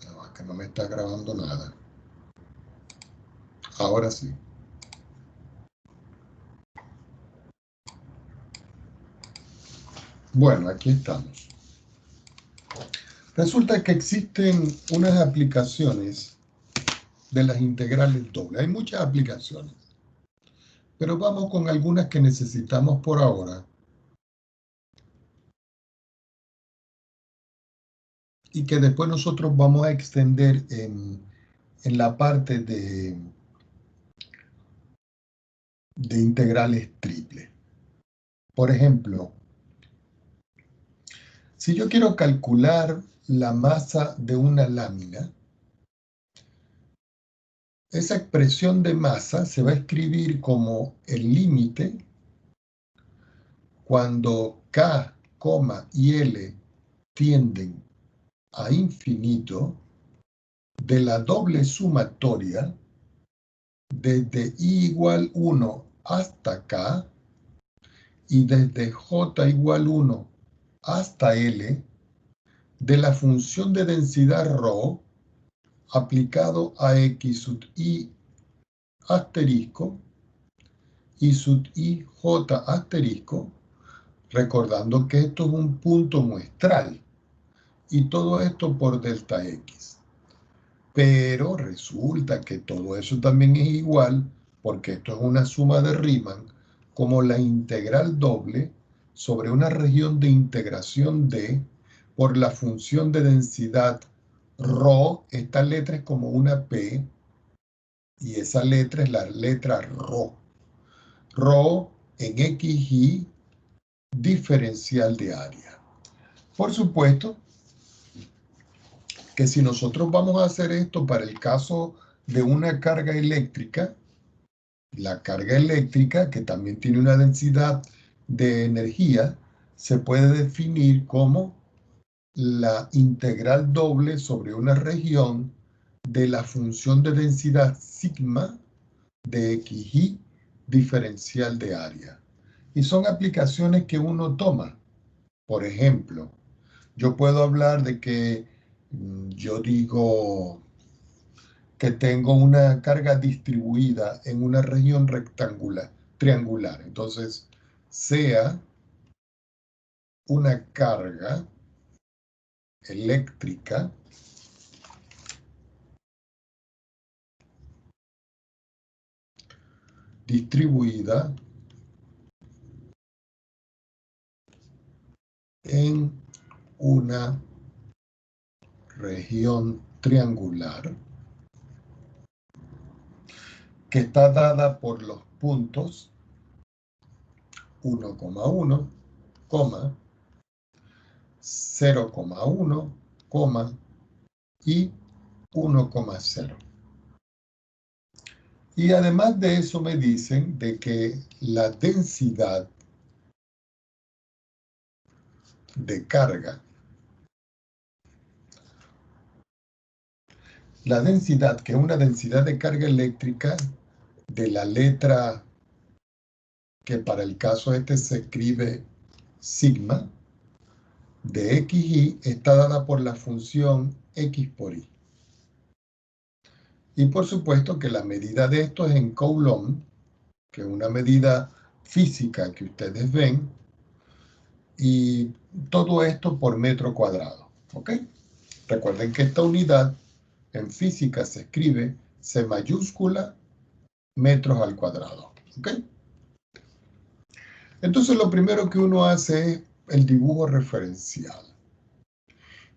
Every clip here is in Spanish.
No, es que no me está grabando nada. Ahora sí. Bueno, aquí estamos. Resulta que existen unas aplicaciones de las integrales dobles. Hay muchas aplicaciones, pero vamos con algunas que necesitamos por ahora y que después nosotros vamos a extender en la parte de integrales triples. Por ejemplo, si yo quiero calcular la masa de una lámina, esa expresión de masa se va a escribir como el límite cuando K, y L tienden a infinito de la doble sumatoria desde I igual 1 hasta K y desde J igual 1 hasta L de la función de densidad ρ aplicado a X sub I asterisco y sub I J asterisco, recordando que esto es un punto muestral y todo esto por delta X. Pero resulta que todo eso también es igual, porque esto es una suma de Riemann, como la integral doble sobre una región de integración D por la función de densidad ρ. Esta letra es como una P y esa letra es la letra ρ. ρ en XY diferencial de área. Por supuesto que si nosotros vamos a hacer esto para el caso de una carga eléctrica, la carga eléctrica, que también tiene una densidad de energía, se puede definir como la integral doble sobre una región de la función de densidad sigma de XY diferencial de área. Y son aplicaciones que uno toma. Por ejemplo, yo puedo hablar de que yo digo que tengo una carga distribuida en una región triangular. Entonces, sea una carga eléctrica distribuida en una región triangular que está dada por los puntos 1,1, 0,1, y 1,0. Y además de eso me dicen de que la densidad de carga, la densidad, que es una densidad de carga eléctrica de la letra que para el caso este se escribe sigma, de XY, está dada por la función X por Y. Y por supuesto que la medida de esto es en Coulomb, que es una medida física que ustedes ven, y todo esto por metro cuadrado, ¿ok? Recuerden que esta unidad en física se escribe C mayúscula metros al cuadrado, ¿ok? Entonces lo primero que uno hace es el dibujo referencial.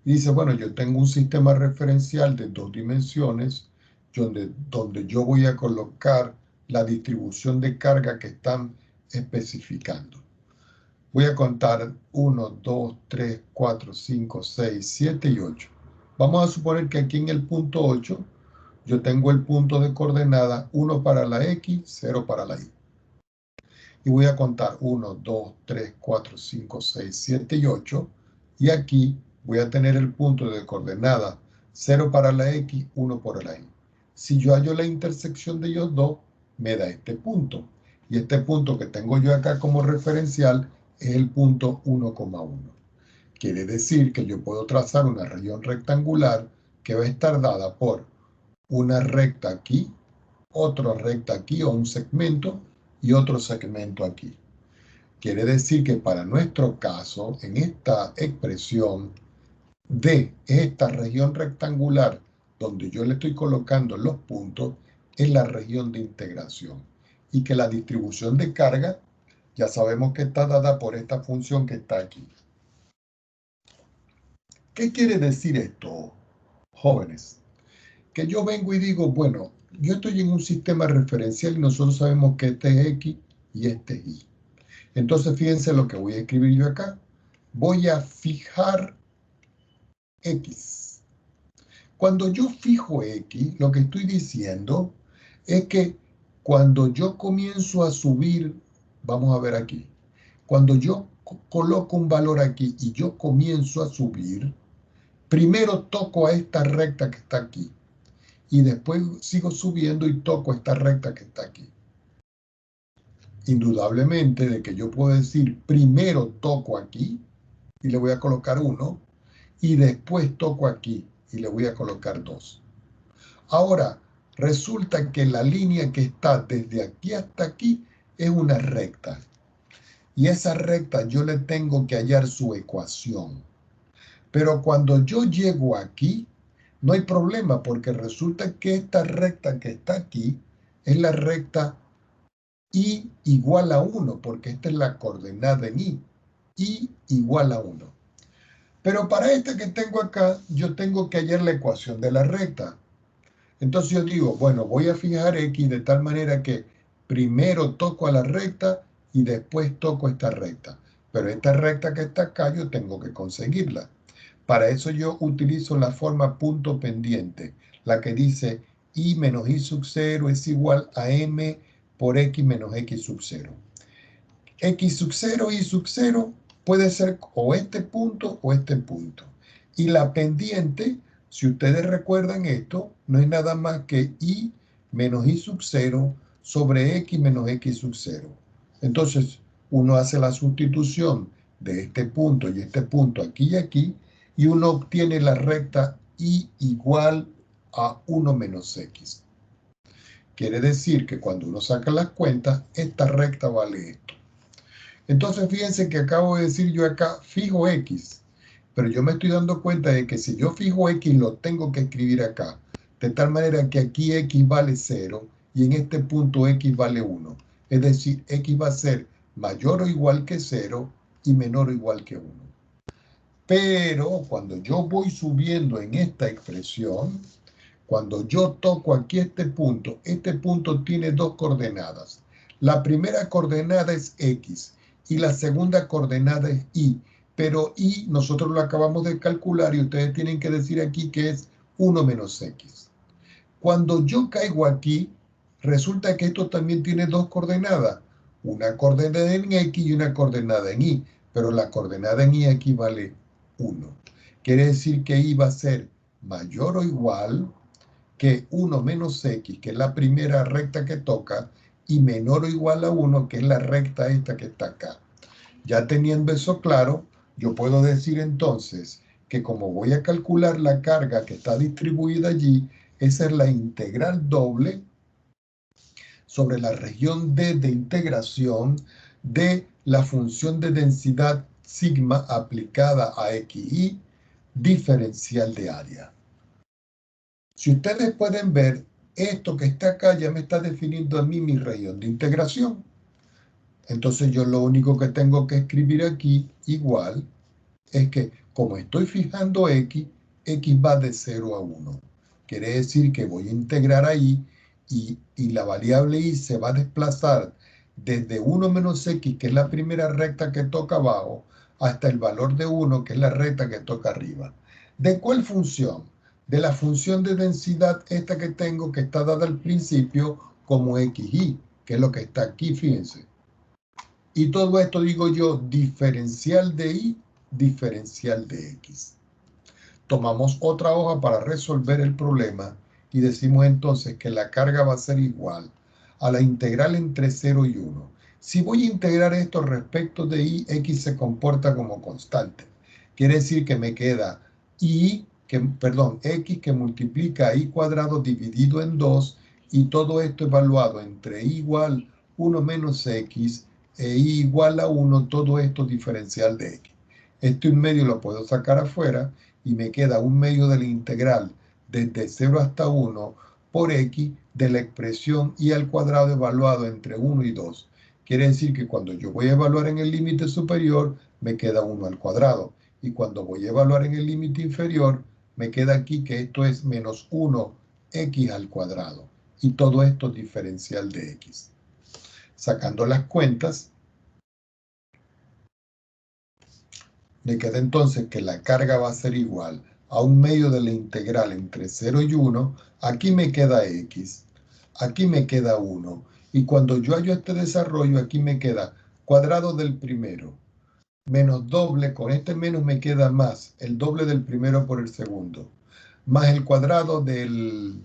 Y dice, bueno, yo tengo un sistema referencial de 2 dimensiones donde yo voy a colocar la distribución de carga que están especificando. Voy a contar 1, 2, 3, 4, 5, 6, 7 y 8. Vamos a suponer que aquí en el punto 8 yo tengo el punto de coordenada 1 para la X, 0 para la Y. Y voy a contar 1, 2, 3, 4, 5, 6, 7 y 8. Y aquí voy a tener el punto de coordenada 0 para la X, 1 para la Y. Si yo hallo la intersección de ellos dos, me da este punto. Y este punto que tengo yo acá como referencial es el punto 1,1. Quiere decir que yo puedo trazar una región rectangular que va a estar dada por una recta aquí, otra recta aquí o un segmento y otro segmento aquí. Quiere decir que para nuestro caso, en esta expresión, D es esta región rectangular donde yo le estoy colocando los puntos, es la región de integración. Y que la distribución de carga, ya sabemos que está dada por esta función que está aquí. ¿Qué quiere decir esto, jóvenes? Que yo vengo y digo, bueno, yo estoy en un sistema referencial y nosotros sabemos que este es X y este es Y. Entonces, fíjense lo que voy a escribir yo acá. Voy a fijar X. Cuando yo fijo X, lo que estoy diciendo es que cuando yo comienzo a subir, vamos a ver aquí, cuando yo coloco un valor aquí y yo comienzo a subir, primero toco a esta recta que está aquí y después sigo subiendo y toco esta recta que está aquí. Indudablemente de que yo puedo decir primero toco aquí y le voy a colocar 1 y después toco aquí y le voy a colocar 2. Ahora, resulta que la línea que está desde aquí hasta aquí es una recta. Y esa recta yo le tengo que hallar su ecuación. Pero cuando yo llego aquí, no hay problema porque resulta que esta recta que está aquí es la recta y igual a 1, porque esta es la coordenada en y igual a 1. Pero para este que tengo acá, yo tengo que hallar la ecuación de la recta. Entonces yo digo, bueno, voy a fijar X de tal manera que primero toco a la recta y después toco esta recta. Pero esta recta que está acá yo tengo que conseguirla. Para eso yo utilizo la forma punto pendiente, la que dice y menos y sub 0 es igual a m por x menos x sub 0. X sub 0 y sub 0 puede ser o este punto o este punto. Y la pendiente, si ustedes recuerdan esto, no es nada más que y menos y sub 0 sobre x menos x sub 0. Entonces, uno hace la sustitución de este punto y este punto aquí y aquí, y uno obtiene la recta y igual a 1 menos x. Quiere decir que cuando uno saca las cuentas, esta recta vale esto. Entonces, fíjense que acabo de decir yo acá, fijo X, pero yo me estoy dando cuenta de que si yo fijo X, lo tengo que escribir acá, de tal manera que aquí X vale 0 y en este punto X vale 1. Es decir, X va a ser mayor o igual que 0 y menor o igual que 1. Pero cuando yo voy subiendo en esta expresión, cuando yo toco aquí este punto tiene dos coordenadas. La primera coordenada es X y la segunda coordenada es Y. Pero Y nosotros lo acabamos de calcular y ustedes tienen que decir aquí que es 1 menos X. Cuando yo caigo aquí, resulta que esto también tiene dos coordenadas. Una coordenada en X y una coordenada en Y. Pero la coordenada en Y aquí vale 1. Quiere decir que Y va a ser mayor o igual que 1 menos X, que es la primera recta que toca, y menor o igual a 1, que es la recta esta que está acá. Ya teniendo eso claro, yo puedo decir entonces que como voy a calcular la carga que está distribuida allí, esa es la integral doble sobre la región D de integración de la función de densidad sigma aplicada a XY diferencial de área. Si ustedes pueden ver, esto que está acá ya me está definiendo a mí mi región de integración. Entonces yo lo único que tengo que escribir aquí igual es que como estoy fijando X, X va de 0 a 1. Quiere decir que voy a integrar ahí y la variable Y se va a desplazar desde 1 menos X, que es la primera recta que toca abajo, hasta el valor de 1, que es la recta que toca arriba. ¿De cuál función? De la función de densidad esta que tengo, que está dada al principio como XY, que es lo que está aquí, fíjense. Y todo esto digo yo, diferencial de Y, diferencial de X. Tomamos otra hoja para resolver el problema y decimos entonces que la carga va a ser igual a la integral entre 0 y 1. Si voy a integrar esto respecto de Y, X se comporta como constante. Quiere decir que me queda Y x que multiplica a y cuadrado dividido en 2 y todo esto evaluado entre y igual 1 menos x e y igual a 1, todo esto diferencial de x. Este 1 medio lo puedo sacar afuera y me queda 1 medio de la integral desde 0 hasta 1 por x de la expresión y al cuadrado evaluado entre 1 y 2. Quiere decir que cuando yo voy a evaluar en el límite superior, me queda 1 al cuadrado. Y cuando voy a evaluar en el límite inferior, me queda aquí que esto es menos 1x al cuadrado. Y todo esto diferencial de x. Sacando las cuentas, me queda entonces que la carga va a ser igual a 1 medio de la integral entre 0 y 1. Aquí me queda x, aquí me queda 1. Y cuando yo hallo este desarrollo, aquí me queda cuadrado del primero, menos doble, con este menos me queda más, el doble del primero por el segundo, más el cuadrado del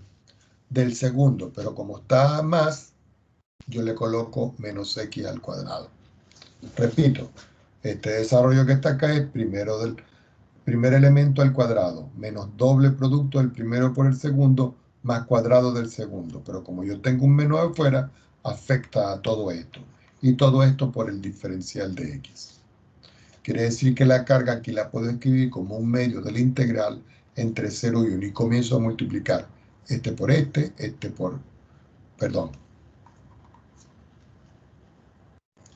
segundo, pero como está más, yo le coloco menos x al cuadrado. Repito, este desarrollo que está acá es primer elemento al cuadrado, menos doble producto del primero por el segundo, más cuadrado del segundo. Pero como yo tengo un menos afuera, afecta a todo esto. Y todo esto por el diferencial de x. Quiere decir que la carga aquí la puedo escribir como 1 medio de la integral entre 0 y 1. Y comienzo a multiplicar este por este por... Perdón.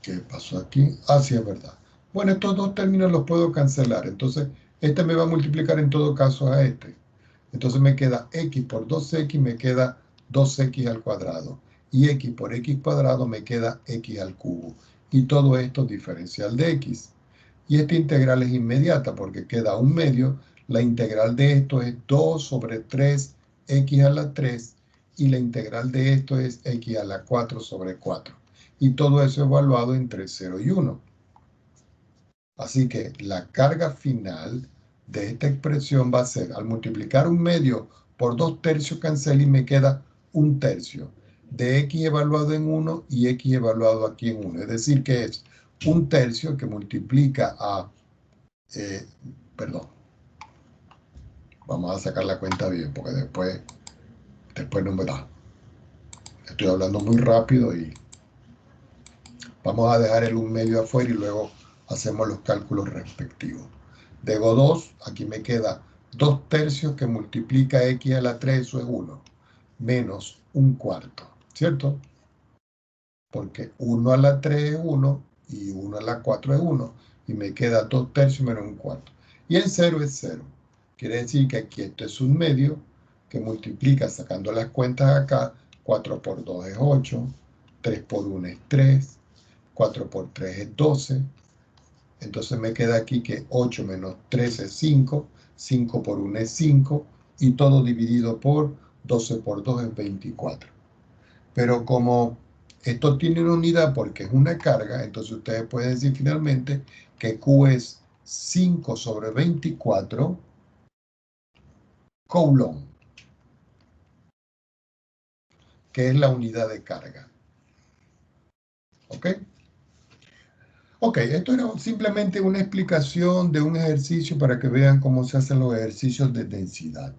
¿Qué pasó aquí? Ah, sí, es verdad. Bueno, estos dos términos los puedo cancelar. Entonces, este me va a multiplicar en todo caso a este. Entonces me queda x por 2x, me queda 2x al cuadrado. Y x por x cuadrado me queda x al cubo. Y todo esto diferencial de x. Y esta integral es inmediata porque queda 1 medio. La integral de esto es 2 sobre 3x a la 3. Y la integral de esto es x a la 4 sobre 4. Y todo eso evaluado entre 0 y 1. Así que la carga final de esta expresión va a ser, al multiplicar 1 medio por 2 tercios, cancela y me queda 1 tercio de x evaluado en 1 y x evaluado aquí en 1. Es decir, que es 1 tercio que multiplica a... perdón. Vamos a sacar la cuenta bien porque después no me da. Estoy hablando muy rápido y vamos a dejar el 1 medio afuera y luego hacemos los cálculos respectivos. Dego 2, aquí me queda 2 tercios que multiplica x a la 3, eso es 1, menos 1 cuarto, ¿cierto? Porque 1 a la 3 es 1 y 1 a la 4 es 1, y me queda 2 tercios menos 1 cuarto. Y en 0 es 0. Quiere decir que aquí esto es 1 medio que multiplica, sacando las cuentas acá, 4 por 2 es 8, 3 por 1 es 3, 4 por 3 es 12. Entonces me queda aquí que 8 menos 3 es 5, 5 por 1 es 5, y todo dividido por 12 por 2 es 24. Pero como esto tiene una unidad porque es una carga, entonces ustedes pueden decir finalmente que Q es 5 sobre 24 Coulomb, que es la unidad de carga. ¿Ok? Ok, esto era simplemente una explicación de un ejercicio para que vean cómo se hacen los ejercicios de densidad.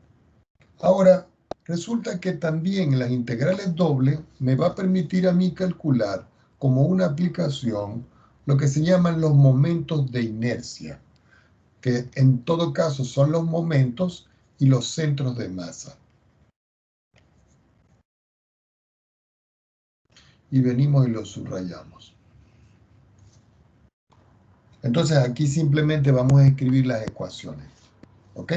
Ahora, resulta que también las integrales dobles me va a permitir a mí calcular como una aplicación lo que se llaman los momentos de inercia, que en todo caso son los momentos y los centros de masa. Y venimos y los subrayamos. Entonces aquí simplemente vamos a escribir las ecuaciones. ¿Ok?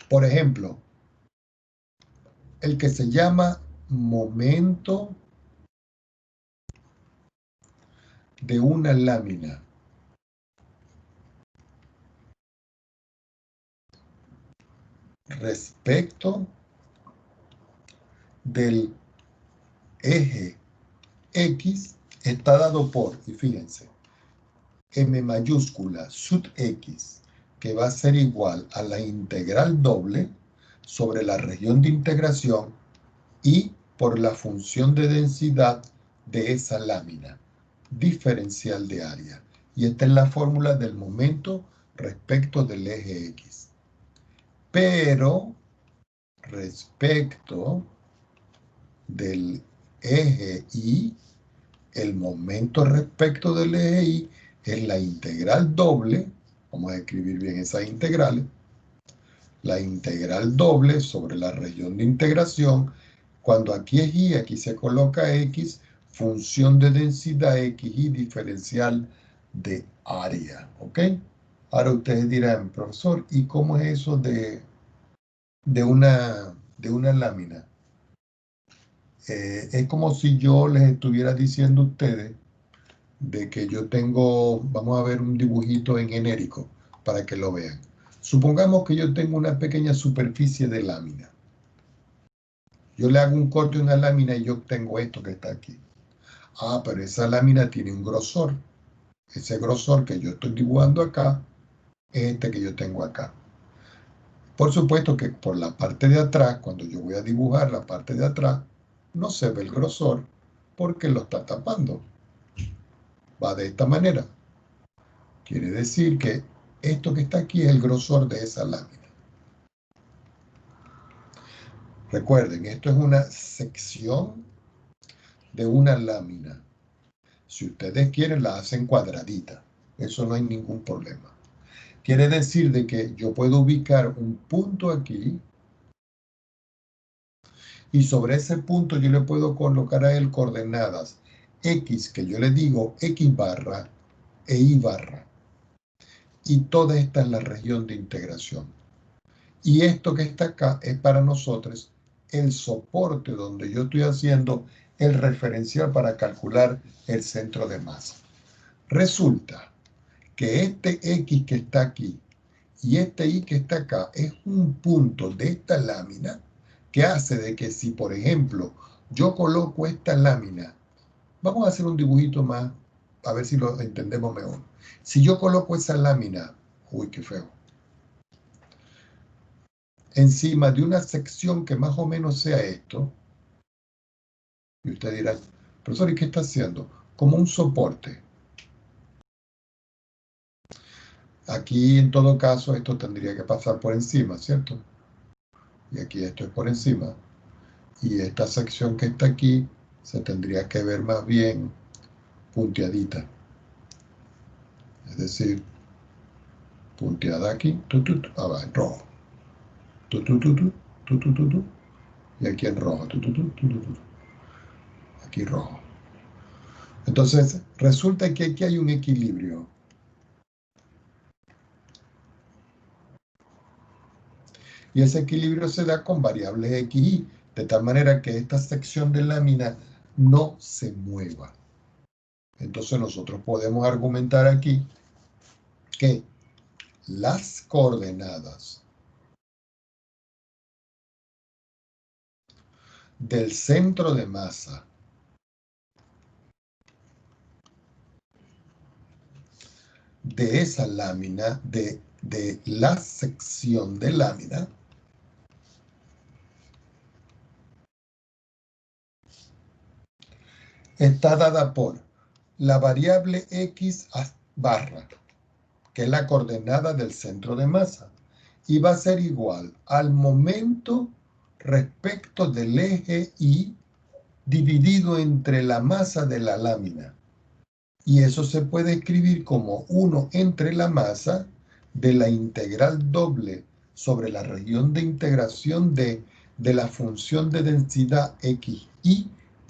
Por ejemplo, el que se llama momento de una lámina respecto del eje X está dado por, y fíjense, M mayúscula sub X, que va a ser igual a la integral doble sobre la región de integración y por la función de densidad de esa lámina, diferencial de área. Y esta es la fórmula del momento respecto del eje X. pero respecto del eje Y, el momento respecto del eje Y es la integral doble, vamos a escribir bien esas integrales, la integral doble sobre la región de integración, cuando aquí es Y, aquí se coloca X, función de densidad XY diferencial de área, ¿ok? Ahora ustedes dirán, profesor, ¿y cómo es eso de una lámina? Es como si yo les estuviera diciendo a ustedes de que yo tengo, vamos a ver un dibujito en genérico para que lo vean. Supongamos que yo tengo una pequeña superficie de lámina. Yo le hago un corte a una lámina y yo obtengo esto que está aquí. Ah, pero esa lámina tiene un grosor. Ese grosor que yo estoy dibujando acá es este que yo tengo acá. Por supuesto que por la parte de atrás, cuando yo voy a dibujar la parte de atrás, no se ve el grosor porque lo está tapando. Va de esta manera. Quiere decir que esto que está aquí es el grosor de esa lámina. Recuerden, esto es una sección de una lámina. Si ustedes quieren, la hacen cuadradita. Eso no hay ningún problema. Quiere decir de que yo puedo ubicar un punto aquí y sobre ese punto yo le puedo colocar a él coordenadas X, que yo le digo X barra e Y barra. Y toda esta es la región de integración. Y esto que está acá es para nosotros el soporte donde yo estoy haciendo el referencial para calcular el centro de masa. Resulta que este X que está aquí y este Y que está acá es un punto de esta lámina que hace de que si, por ejemplo, yo coloco esta lámina, vamos a hacer un dibujito más, a ver si lo entendemos mejor. Si yo coloco esa lámina, uy, qué feo, encima de una sección que más o menos sea esto, y usted dirá, profesor, ¿y qué está haciendo? Como un soporte. Aquí, en todo caso, esto tendría que pasar por encima, ¿cierto? Y aquí esto es por encima. Y esta sección que está aquí se tendría que ver más bien punteadita. Es decir, punteada aquí, en rojo. Y aquí en rojo. Aquí rojo. Entonces, resulta que aquí hay un equilibrio. Y ese equilibrio se da con variables X y Y, de tal manera que esta sección de lámina no se mueva. Entonces nosotros podemos argumentar aquí que las coordenadas del centro de masa de esa lámina, de la sección de lámina, está dada por la variable X barra, que es la coordenada del centro de masa, y va a ser igual al momento respecto del eje Y dividido entre la masa de la lámina. Y eso se puede escribir como 1 entre la masa de la integral doble sobre la región de integración de la función de densidad XY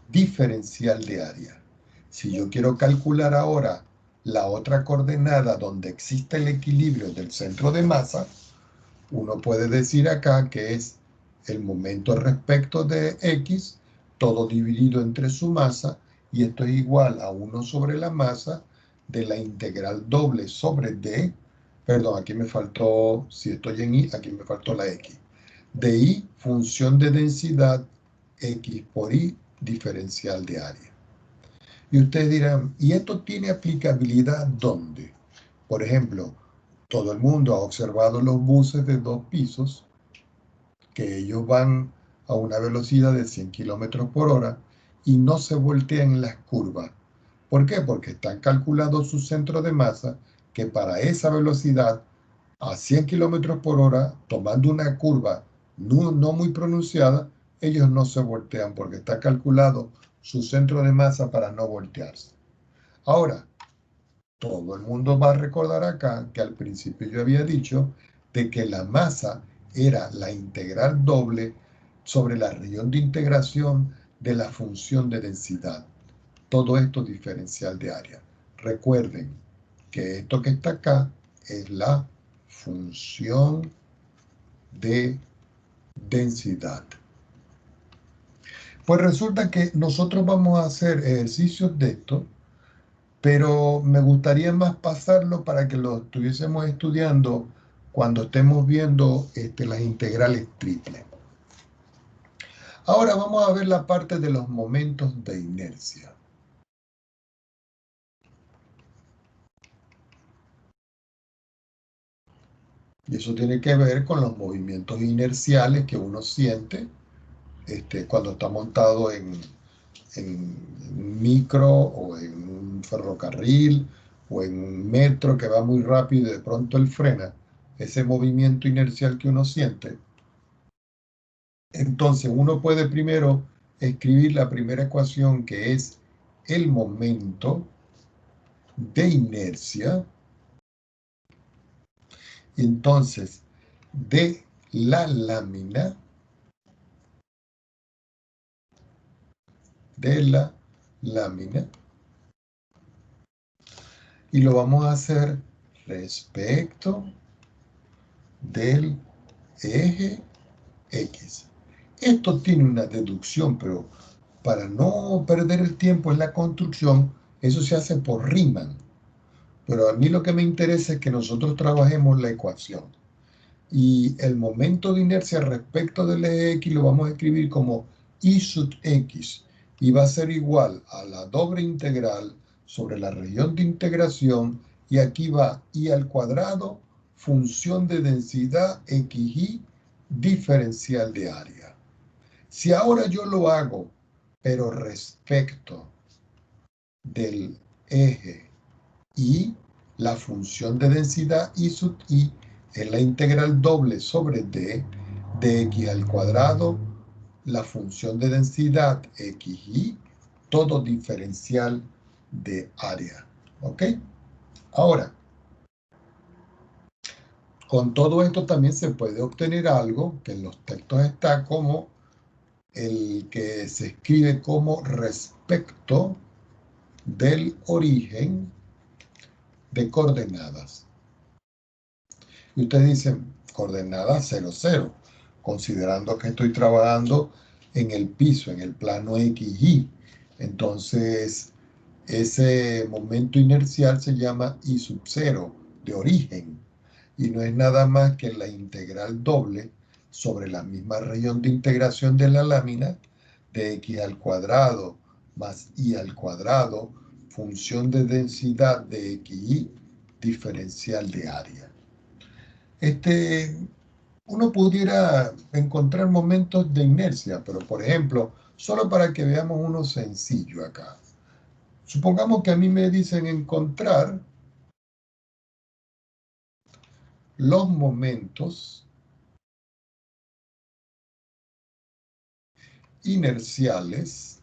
diferencial de área. Si yo quiero calcular ahora la otra coordenada donde existe el equilibrio del centro de masa, uno puede decir acá que es el momento respecto de X, todo dividido entre su masa, y esto es igual a 1 sobre la masa de la integral doble sobre D, perdón, aquí me faltó, si estoy en Y, aquí me faltó la X, de Y, función de densidad, X por Y, diferencial de área. Y ustedes dirán, ¿y esto tiene aplicabilidad dónde? Por ejemplo, todo el mundo ha observado los buses de 2 pisos, que ellos van a una velocidad de 100 kilómetros por hora y no se voltean en las curvas. ¿Por qué? Porque están calculados su centro de masa, que para esa velocidad a 100 kilómetros por hora, tomando una curva no muy pronunciada, ellos no se voltean porque está calculado su centro de masa para no voltearse. Ahora, todo el mundo va a recordar acá que al principio yo había dicho de que la masa era la integral doble sobre la región de integración de la función de densidad. Todo esto diferencial de área. Recuerden que esto que está acá es la función de densidad. Pues resulta que nosotros vamos a hacer ejercicios de esto, pero me gustaría más pasarlo para que lo estuviésemos estudiando cuando estemos viendo las integrales triples. Ahora vamos a ver la parte de los momentos de inercia. Y eso tiene que ver con los movimientos inerciales que uno siente cuando está montado en un micro o en un ferrocarril o en un metro que va muy rápido y de pronto él frena. Ese movimiento inercial que uno siente. Entonces uno puede primero escribir la primera ecuación que es el momento de inercia. Entonces, de la lámina, y lo vamos a hacer respecto del eje X. Esto tiene una deducción, pero para no perder el tiempo en la construcción, eso se hace por Riemann. Pero a mí lo que me interesa es que nosotros trabajemos la ecuación. Y el momento de inercia respecto del eje X lo vamos a escribir como I sub X. Y va a ser igual a la doble integral sobre la región de integración. Y aquí va I al cuadrado, función de densidad XY, diferencial de área. Si ahora yo lo hago, pero respecto del eje Y, la función de densidad I sub I es la integral doble sobre D de X al cuadrado, la función de densidad XY, todo diferencial de área. ¿Ok? Ahora, con todo esto también se puede obtener algo que en los textos está como el que se escribe como respecto del origen de coordenadas. Y ustedes dicen, coordenadas 0, 0, considerando que estoy trabajando en el piso, en el plano XY. Entonces, ese momento inercial se llama I sub 0, de origen. Y no es nada más que la integral doble sobre la misma región de integración de la lámina de X al cuadrado más Y al cuadrado, función de densidad de XY, diferencial de área. Uno pudiera encontrar momentos de inercia, pero por ejemplo, solo para que veamos uno sencillo acá. Supongamos que a mí me dicen encontrar los momentos inerciales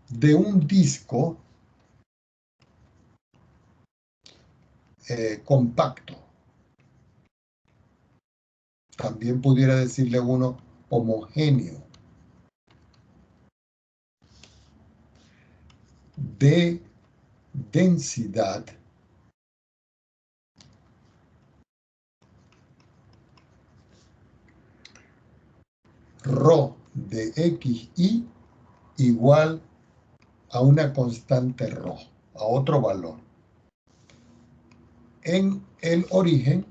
de un disco compacto. También pudiera decirle uno homogéneo, de densidad ρ de XY igual a una constante ρ, a otro valor, en el origen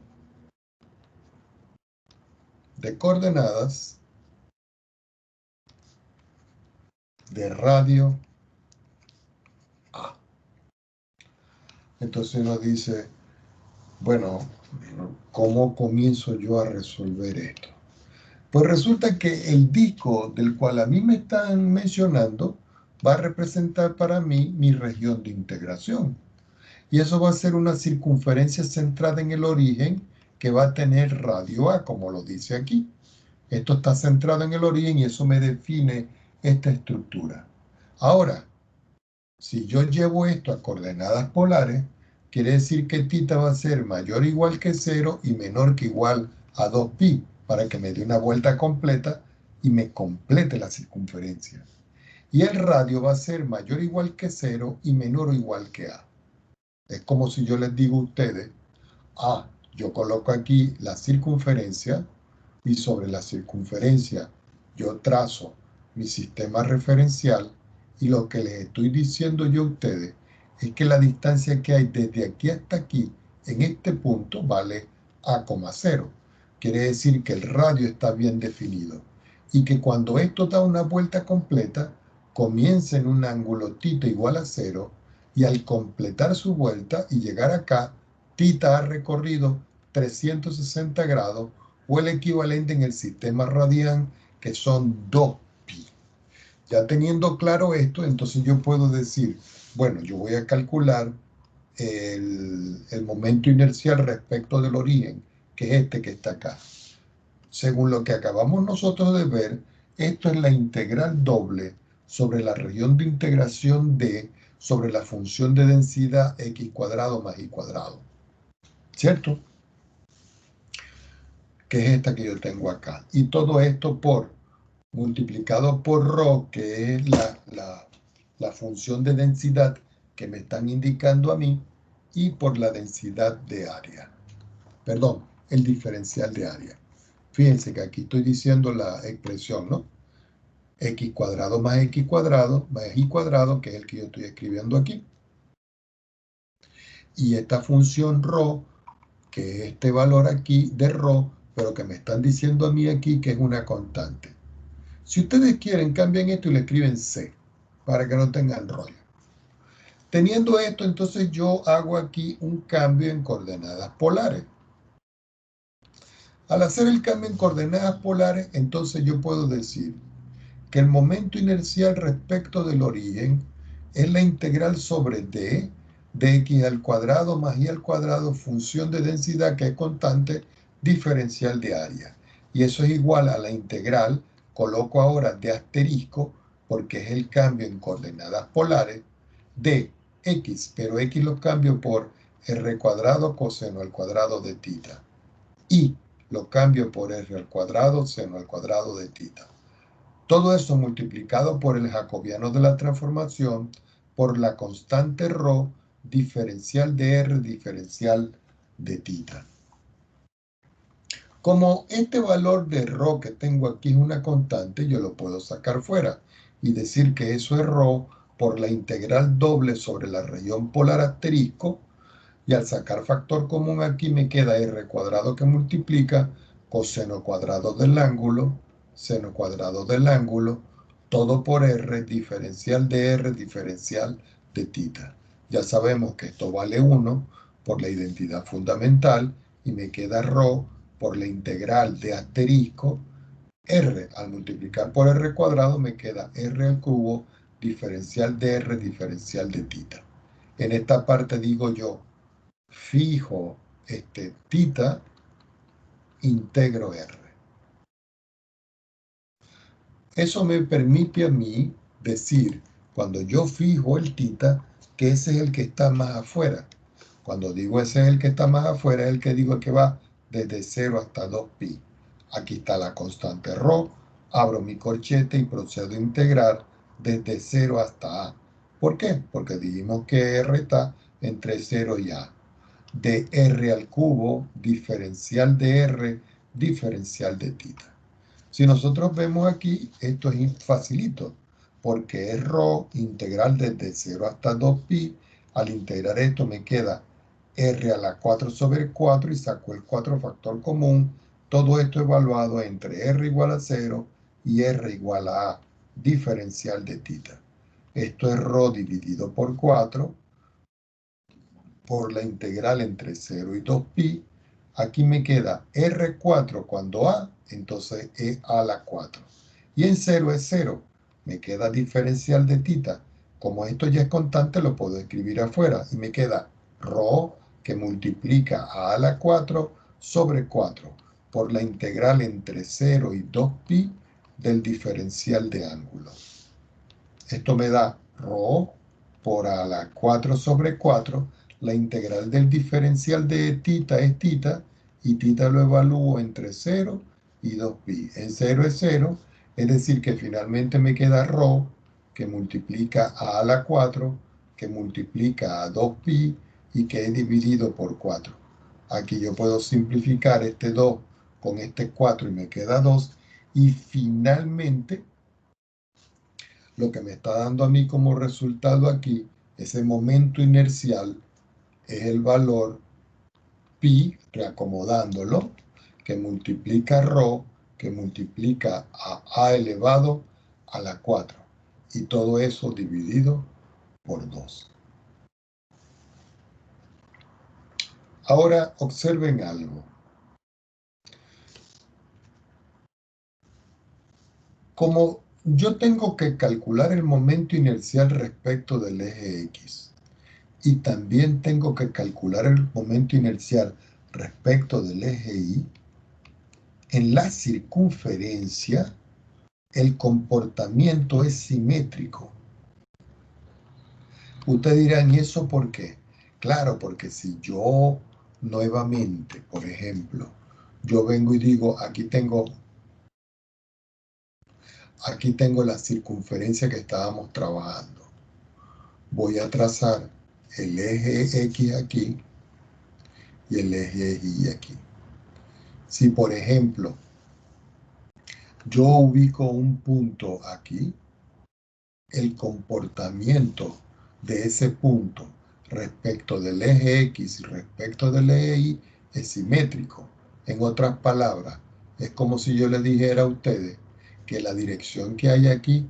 de coordenadas de radio A. Entonces uno dice, bueno, ¿cómo comienzo yo a resolver esto? Pues resulta que el disco del cual a mí me están mencionando va a representar para mí mi región de integración. Y eso va a ser una circunferencia centrada en el origen que va a tener radio A, como lo dice aquí. Esto está centrado en el origen y eso me define esta estructura. Ahora, si yo llevo esto a coordenadas polares, quiere decir que θ va a ser mayor o igual que 0 y menor que igual a 2pi, para que me dé una vuelta completa y me complete la circunferencia. Y el radio va a ser mayor o igual que 0 y menor o igual que a. Es como si yo les digo a ustedes, yo coloco aquí la circunferencia y sobre la circunferencia yo trazo mi sistema referencial y lo que les estoy diciendo yo a ustedes es que la distancia que hay desde aquí hasta aquí en este punto vale A,0. Quiere decir que el radio está bien definido y que cuando esto da una vuelta completa comienza en un ángulo θ igual a 0 y al completar su vuelta y llegar acá, θ ha recorrido 360 grados o el equivalente en el sistema radian, que son 2pi. Ya teniendo claro esto, entonces yo puedo decir, bueno, yo voy a calcular el momento inercial respecto del origen, que es este que está acá. Según lo que acabamos nosotros de ver, esto es la integral doble sobre la región de integración D sobre la función de densidad x cuadrado más y cuadrado. ¿Cierto? Que es esta que yo tengo acá. Y todo esto multiplicado por ρ, que es la función de densidad que me están indicando a mí, y por la densidad de área. Perdón, el diferencial de área. Fíjense que aquí estoy diciendo la expresión, ¿no? X cuadrado más y cuadrado, que es el que yo estoy escribiendo aquí. Y esta función ρ, que es este valor aquí de ρ, pero que me están diciendo a mí aquí que es una constante. Si ustedes quieren, cambian esto y le escriben C, para que no tengan rollo. Teniendo esto, entonces yo hago aquí un cambio en coordenadas polares. Al hacer el cambio en coordenadas polares, entonces yo puedo decir que el momento inercial respecto del origen es la integral sobre d de x al cuadrado más y al cuadrado función de densidad que es constante diferencial de área. Y eso es igual a la integral, coloco ahora de asterisco porque es el cambio en coordenadas polares de x, pero x lo cambio por r cuadrado coseno al cuadrado de θ. Y lo cambio por r al cuadrado seno al cuadrado de θ. Todo eso multiplicado por el jacobiano de la transformación por la constante ρ diferencial de r diferencial de θ. Como este valor de ρ que tengo aquí es una constante, yo lo puedo sacar fuera y decir que eso es ρ por la integral doble sobre la región polar asterisco, y al sacar factor común aquí me queda r cuadrado que multiplica coseno cuadrado del ángulo, seno cuadrado del ángulo, todo por r diferencial de r diferencial de θ. Ya sabemos que esto vale 1 por la identidad fundamental y me queda ρ por la integral de asterisco. R al multiplicar por r cuadrado me queda r al cubo diferencial de r diferencial de θ. En esta parte digo yo, fijo θ, integro r. Eso me permite a mí decir, cuando yo fijo el θ, que ese es el que está más afuera. Cuando digo ese es el que está más afuera, es el que digo que va desde 0 hasta 2pi. Aquí está la constante ρ, abro mi corchete y procedo a integrar desde 0 hasta a. ¿Por qué? Porque dijimos que r está entre 0 y a. De r al cubo, diferencial de r, diferencial de θ. Si nosotros vemos aquí, esto es facilito, porque es ρ integral desde 0 hasta 2pi. Al integrar esto me queda r a la 4 sobre 4 y saco el 4 factor común. Todo esto evaluado entre r igual a 0 y r igual a a, diferencial de θ. Esto es ρ dividido por 4 por la integral entre 0 y 2pi. Aquí me queda R4 cuando A, entonces es A a la 4. Y en 0 es 0. me queda diferencial de tita. Como esto ya es constante, lo puedo escribir afuera. Y me queda rho que multiplica a la 4 sobre 4 por la integral entre 0 y 2pi del diferencial de ángulo. Esto me da rho por a la 4 sobre 4. La integral del diferencial de tita es tita, y tita lo evalúo entre 0 y 2pi. En 0 es 0, es decir que finalmente me queda rho, que multiplica a la 4, que multiplica a 2pi y que es dividido por 4. Aquí yo puedo simplificar este 2 con este 4 y me queda 2. Y finalmente, lo que me está dando a mí como resultado aquí, ese momento inercial, es el valor pi, reacomodándolo, que multiplica rho, que multiplica a elevado a la 4. Y todo eso dividido por 2. Ahora observen algo. Como yo tengo que calcular el momento inercial respecto del eje X, y también tengo que calcular el momento inercial respecto del eje Y, en la circunferencia el comportamiento es simétrico. Ustedes dirán, ¿y eso por qué? Claro, porque si yo nuevamente, por ejemplo, yo vengo y digo, aquí tengo la circunferencia que estábamos trabajando. Voy a trazar el eje X aquí y el eje Y aquí. Si, por ejemplo, yo ubico un punto aquí, el comportamiento de ese punto respecto del eje X y respecto del eje Y es simétrico. En otras palabras, es como si yo les dijera a ustedes que la dirección que hay aquí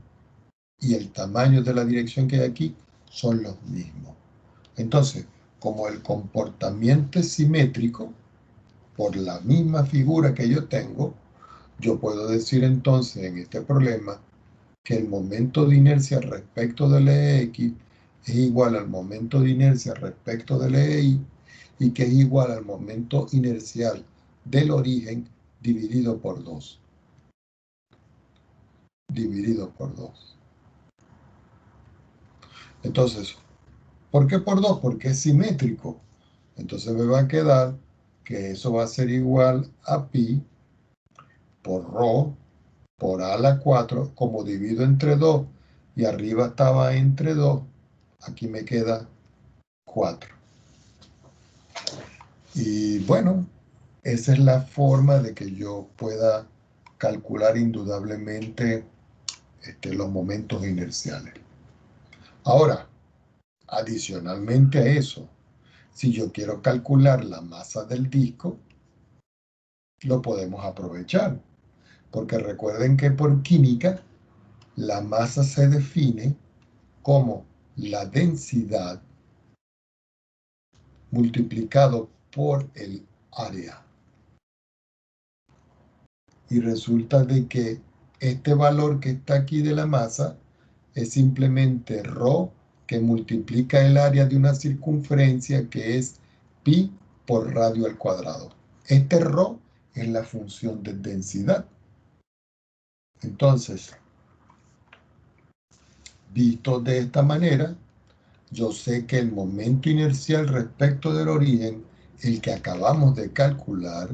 y el tamaño de la dirección que hay aquí son los mismos. Entonces, como el comportamiento es simétrico, por la misma figura que yo tengo, yo puedo decir entonces en este problema que el momento de inercia respecto del eje X es igual al momento de inercia respecto del eje Y, y que es igual al momento inercial del origen dividido por 2. Dividido por 2. Entonces, ¿por qué por 2? Porque es simétrico. Entonces me va a quedar que eso va a ser igual a pi por rho por a la 4, como divido entre 2 y arriba estaba entre 2, aquí me queda 4. Y bueno, esa es la forma de que yo pueda calcular indudablemente los momentos inerciales. Ahora, adicionalmente a eso, si yo quiero calcular la masa del disco, lo podemos aprovechar, porque recuerden que por química la masa se define como la densidad multiplicado por el área. Y resulta de que este valor que está aquí de la masa es simplemente rho, que multiplica el área de una circunferencia, que es pi por radio al cuadrado. Este rho es la función de densidad. Entonces, visto de esta manera, yo sé que el momento inercial respecto del origen, el que acabamos de calcular,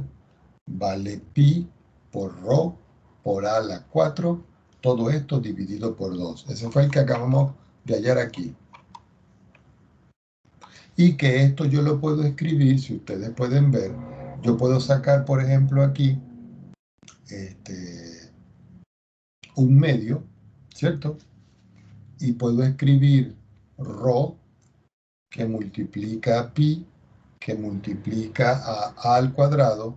vale pi por rho por a la 4, todo esto dividido por 2. Ese fue el que acabamos de hallar aquí. Y que esto yo lo puedo escribir, si ustedes pueden ver, yo puedo sacar, por ejemplo, aquí un medio, ¿cierto? Y puedo escribir rho, que multiplica a pi, que multiplica a al cuadrado,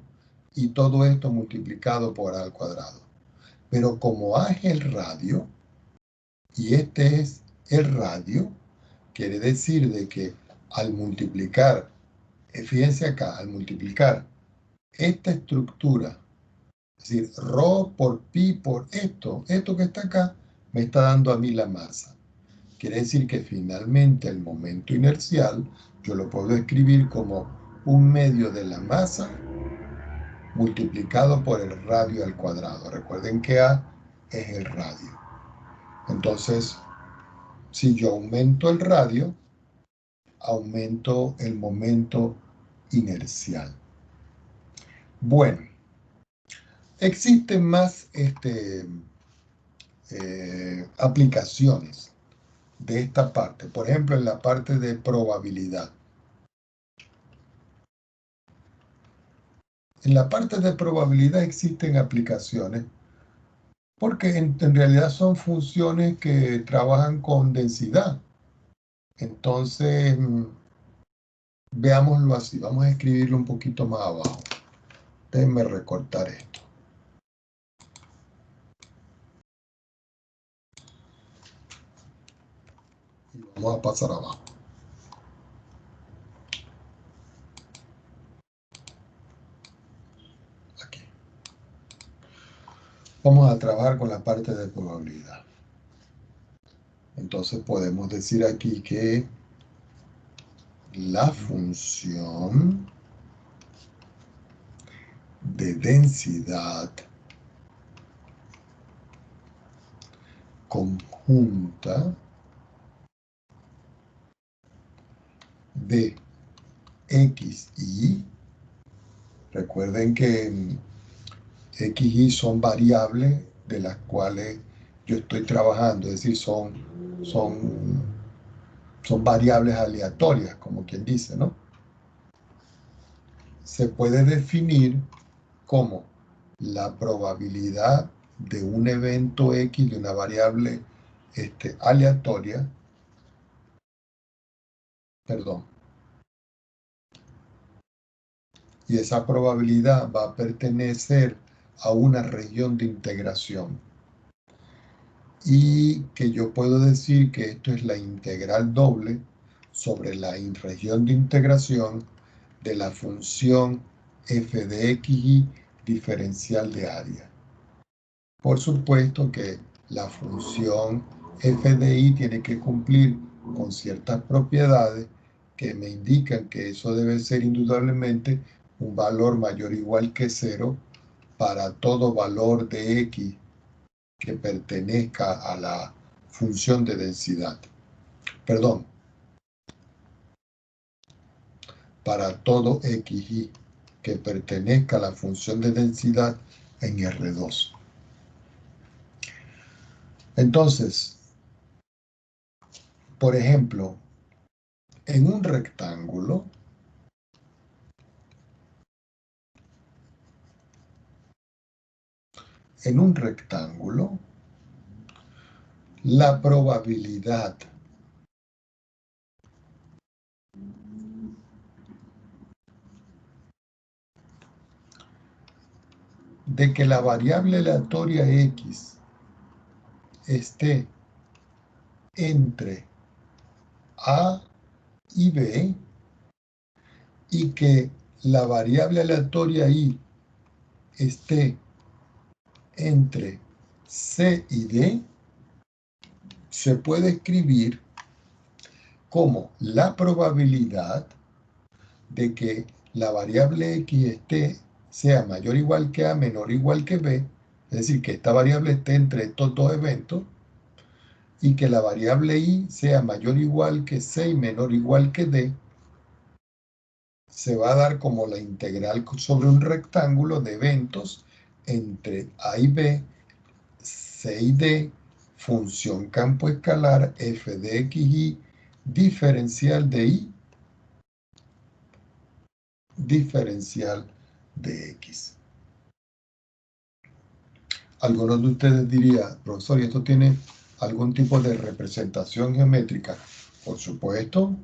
y todo esto multiplicado por a al cuadrado. Pero como a es el radio, y este es el radio, quiere decir de que al multiplicar, fíjense acá, al multiplicar esta estructura, es decir, rho por pi por esto que está acá, me está dando a mí la masa. Quiere decir que finalmente el momento inercial yo lo puedo escribir como 1/2 de la masa multiplicado por el radio al cuadrado. Recuerden que A es el radio. Entonces, si yo aumento el radio, aumento el momento inercial. Bueno, existen más aplicaciones de esta parte. Por ejemplo, en la parte de probabilidad. En la parte de probabilidad existen aplicaciones porque en realidad son funciones que trabajan con densidad. Entonces, veámoslo así. Vamos a escribirlo un poquito más abajo. Déjenme recortar esto. Y vamos a pasar abajo. Aquí. Vamos a trabajar con la parte de probabilidad. Entonces podemos decir aquí que la función de densidad conjunta de X y Y. Recuerden que X y Y son variables de las cuales yo estoy trabajando, es decir, son variables aleatorias, como quien dice, ¿no? Se puede definir como la probabilidad de un evento X de una variable aleatoria, perdón, y esa probabilidad va a pertenecer a una región de integración. Y que yo puedo decir que esto es la integral doble sobre la región de integración de la función f de xy diferencial de área. Por supuesto que la función f de y tiene que cumplir con ciertas propiedades que me indican que eso debe ser indudablemente un valor mayor o igual que 0 para todo valor de x que pertenezca a la función de densidad. Perdón, para todo xy que pertenezca a la función de densidad en R2. Entonces, por ejemplo, en un rectángulo, la probabilidad de que la variable aleatoria x esté entre A y B y que la variable aleatoria y esté entre C y D, se puede escribir como la probabilidad de que la variable x sea mayor o igual que A, menor o igual que B, es decir, que esta variable esté entre estos dos eventos, y que la variable y sea mayor o igual que C y menor o igual que D, se va a dar como la integral sobre un rectángulo de eventos entre A y B, C y D, función campo escalar f de xy, diferencial de y, diferencial de x. Algunos de ustedes dirían, profesor, ¿y esto tiene algún tipo de representación geométrica? Por supuesto,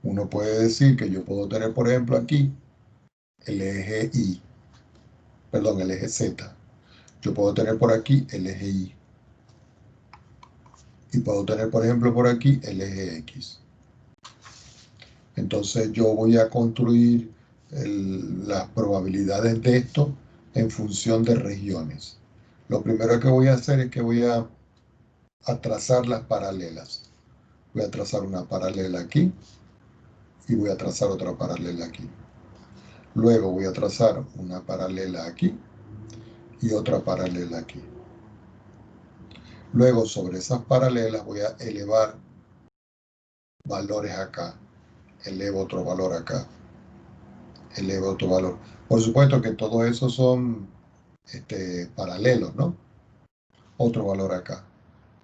uno puede decir que yo puedo tener, por ejemplo, aquí el eje Y, perdón, el eje Z. Yo puedo tener por aquí el eje Y. Y puedo tener, por ejemplo, por aquí el eje X. Entonces yo voy a construir las probabilidades de esto en función de regiones. Lo primero que voy a hacer es que voy a a trazar las paralelas. Voy a trazar una paralela aquí y voy a trazar otra paralela aquí. Luego voy a trazar una paralela aquí y otra paralela aquí. Luego sobre esas paralelas voy a elevar valores acá. Elevo otro valor acá. Elevo otro valor. Por supuesto que todos esos son paralelos, ¿no? Otro valor acá.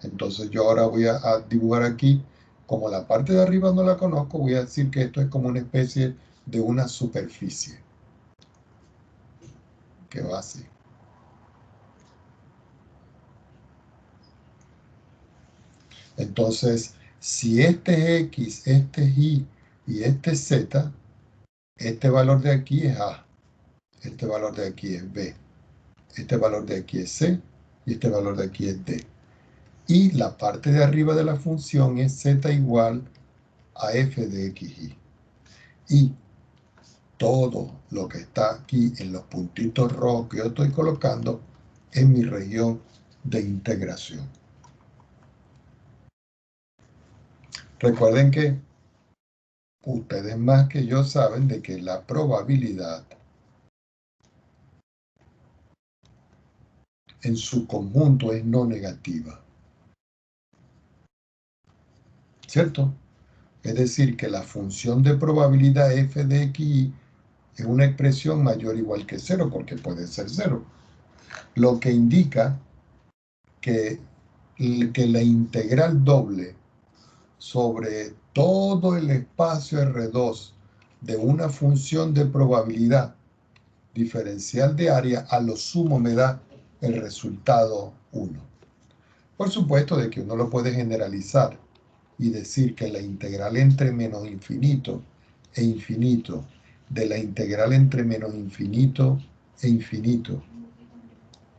Entonces yo ahora voy a dibujar aquí, como la parte de arriba no la conozco, voy a decir que esto es como una especie de una superficie. Que va así. Entonces, si este es X, este es Y y este es Z, este valor de aquí es A, este valor de aquí es B, este valor de aquí es C y este valor de aquí es D. Y la parte de arriba de la función es Z igual a F de XY. Y todo lo que está aquí en los puntitos rojos que yo estoy colocando es mi región de integración. Recuerden que ustedes más que yo saben de que la probabilidad en su conjunto es no negativa. ¿Cierto? Es decir, que la función de probabilidad f de x es una expresión mayor o igual que 0, porque puede ser 0. Lo que indica que la integral doble sobre todo el espacio R2 de una función de probabilidad diferencial de área, a lo sumo me da el resultado 1. Por supuesto de que uno lo puede generalizar y decir que la integral entre menos infinito e infinito de la integral entre menos infinito e infinito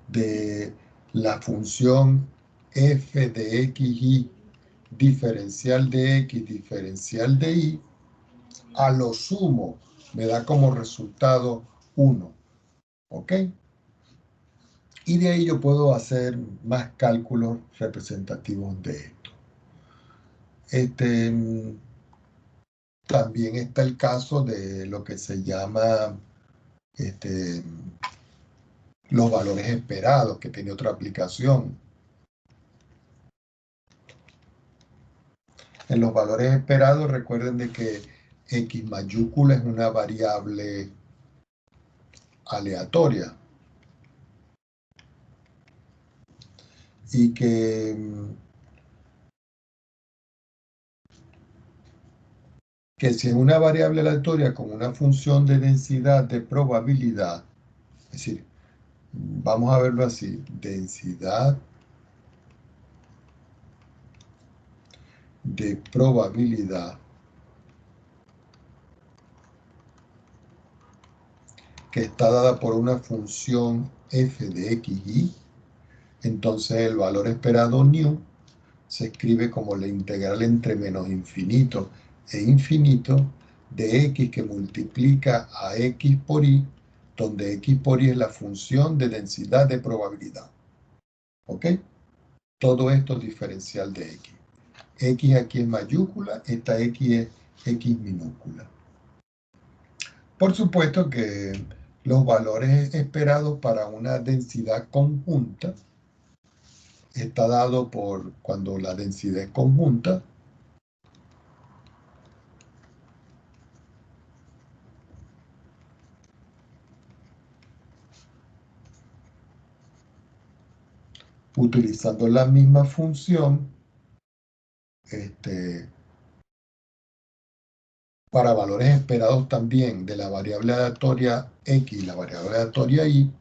de la función f de xy diferencial de x diferencial de y, a lo sumo me da como resultado 1. ¿Ok? Y de ahí yo puedo hacer más cálculos representativos de esto. También está el caso de lo que se llama los valores esperados, que tiene otra aplicación. En los valores esperados, recuerden de que x mayúscula es una variable aleatoria. Y que si es una variable aleatoria con una función de densidad de probabilidad, es decir, vamos a verlo así, densidad de probabilidad que está dada por una función f de xy, entonces el valor esperado nu se escribe como la integral entre menos infinito e infinito de x que multiplica a x por y, donde x por y es la función de densidad de probabilidad. ¿Ok? Todo esto es diferencial de x. X aquí es mayúscula, esta x es x minúscula. Por supuesto que los valores esperados para una densidad conjunta está dado por cuando la densidad es conjunta, utilizando la misma función para valores esperados también de la variable aleatoria x y la variable aleatoria y,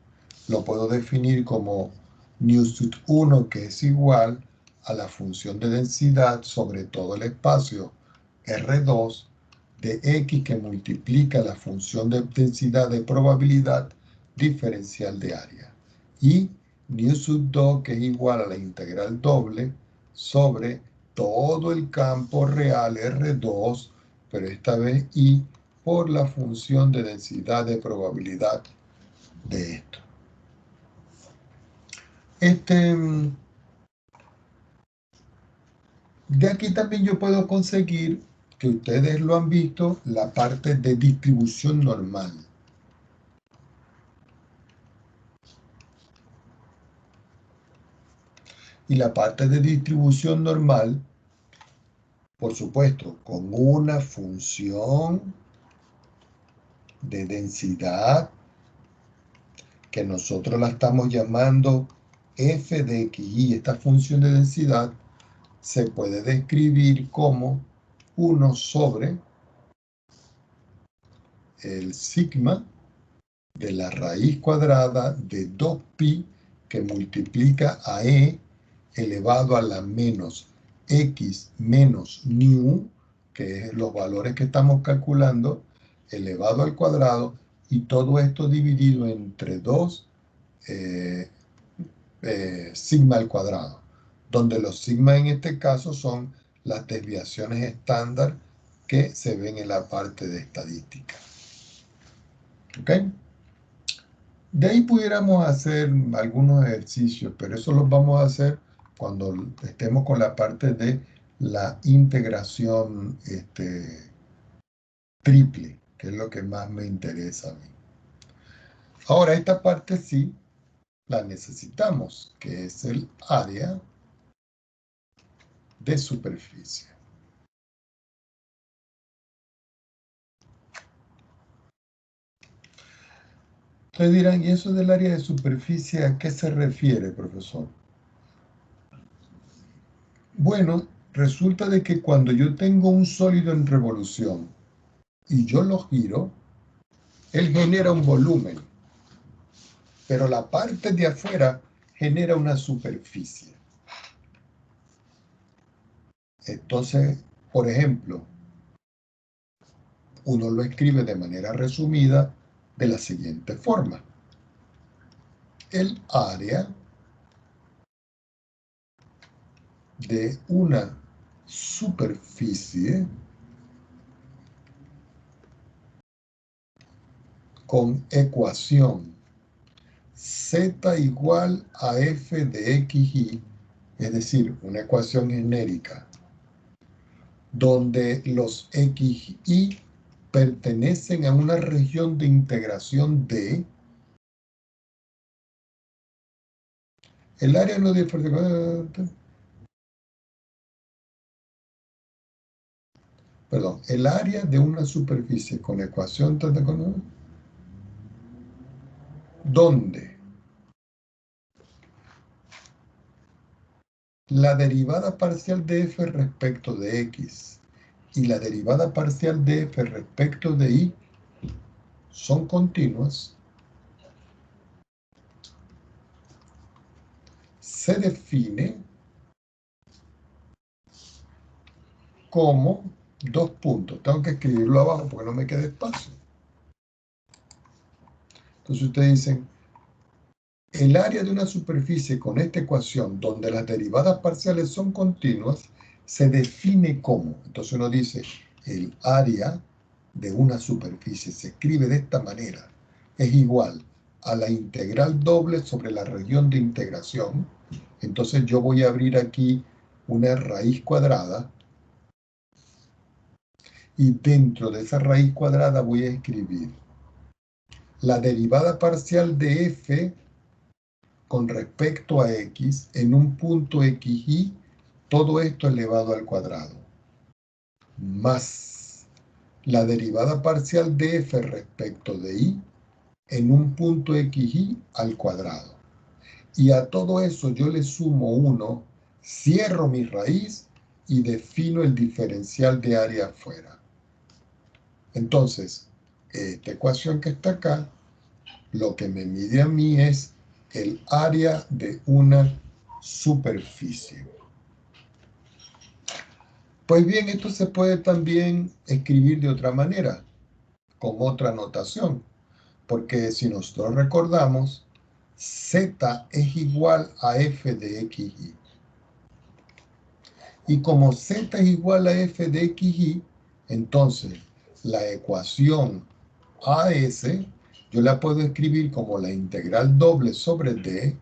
lo puedo definir como nu-1, que es igual a la función de densidad sobre todo el espacio R2 de x que multiplica la función de densidad de probabilidad diferencial de área. Y nu-2, que es igual a la integral doble sobre todo el campo real R2, pero esta vez y por la función de densidad de probabilidad de esto. De aquí también yo puedo conseguir, que ustedes lo han visto, la parte de distribución normal. Y la parte de distribución normal, por supuesto, con una función de densidad que nosotros la estamos llamando f de xy. Esta función de densidad se puede describir como 1 sobre el sigma de la raíz cuadrada de 2pi que multiplica a e elevado a la menos x menos nu, que es los valores que estamos calculando, elevado al cuadrado, y todo esto dividido entre 2 sigma al cuadrado, donde los sigma en este caso son las desviaciones estándar que se ven en la parte de estadística. ¿Ok? De ahí pudiéramos hacer algunos ejercicios, pero eso los vamos a hacer cuando estemos con la parte de la integración triple, que es lo que más me interesa a mí. Ahora, esta parte sí la necesitamos, que es el área de superficie. Ustedes dirán, ¿y eso del área de superficie a qué se refiere, profesor? Bueno, resulta de que cuando yo tengo un sólido en revolución y yo lo giro, él genera un volumen, pero la parte de afuera genera una superficie. Entonces, por ejemplo, uno lo escribe de manera resumida de la siguiente forma. El área de una superficie con ecuación z igual a f de xy, es decir, una ecuación genérica, donde los xy pertenecen a una región de integración D. El área no diferencia. Perdón, el área de una superficie con ecuación donde la derivada parcial de f respecto de x y la derivada parcial de f respecto de y son continuas, se define como dos puntos. Tengo que escribirlo abajo porque no me queda espacio. Entonces ustedes dicen, el área de una superficie con esta ecuación donde las derivadas parciales son continuas se define como. Entonces uno dice, el área de una superficie se escribe de esta manera. Es igual a la integral doble sobre la región de integración. Entonces yo voy a abrir aquí una raíz cuadrada y dentro de esa raíz cuadrada voy a escribir la derivada parcial de f con respecto a x en un punto xy, todo esto elevado al cuadrado, más la derivada parcial de f respecto de y en un punto xy al cuadrado. Y a todo eso yo le sumo 1, cierro mi raíz y defino el diferencial de área afuera. Entonces, esta ecuación que está acá, lo que me mide a mí es el área de una superficie. Pues bien, esto se puede también escribir de otra manera, con otra notación, porque si nosotros recordamos, z es igual a f de xy. Y como z es igual a f de xy, entonces la ecuación AS yo la puedo escribir como la integral doble sobre d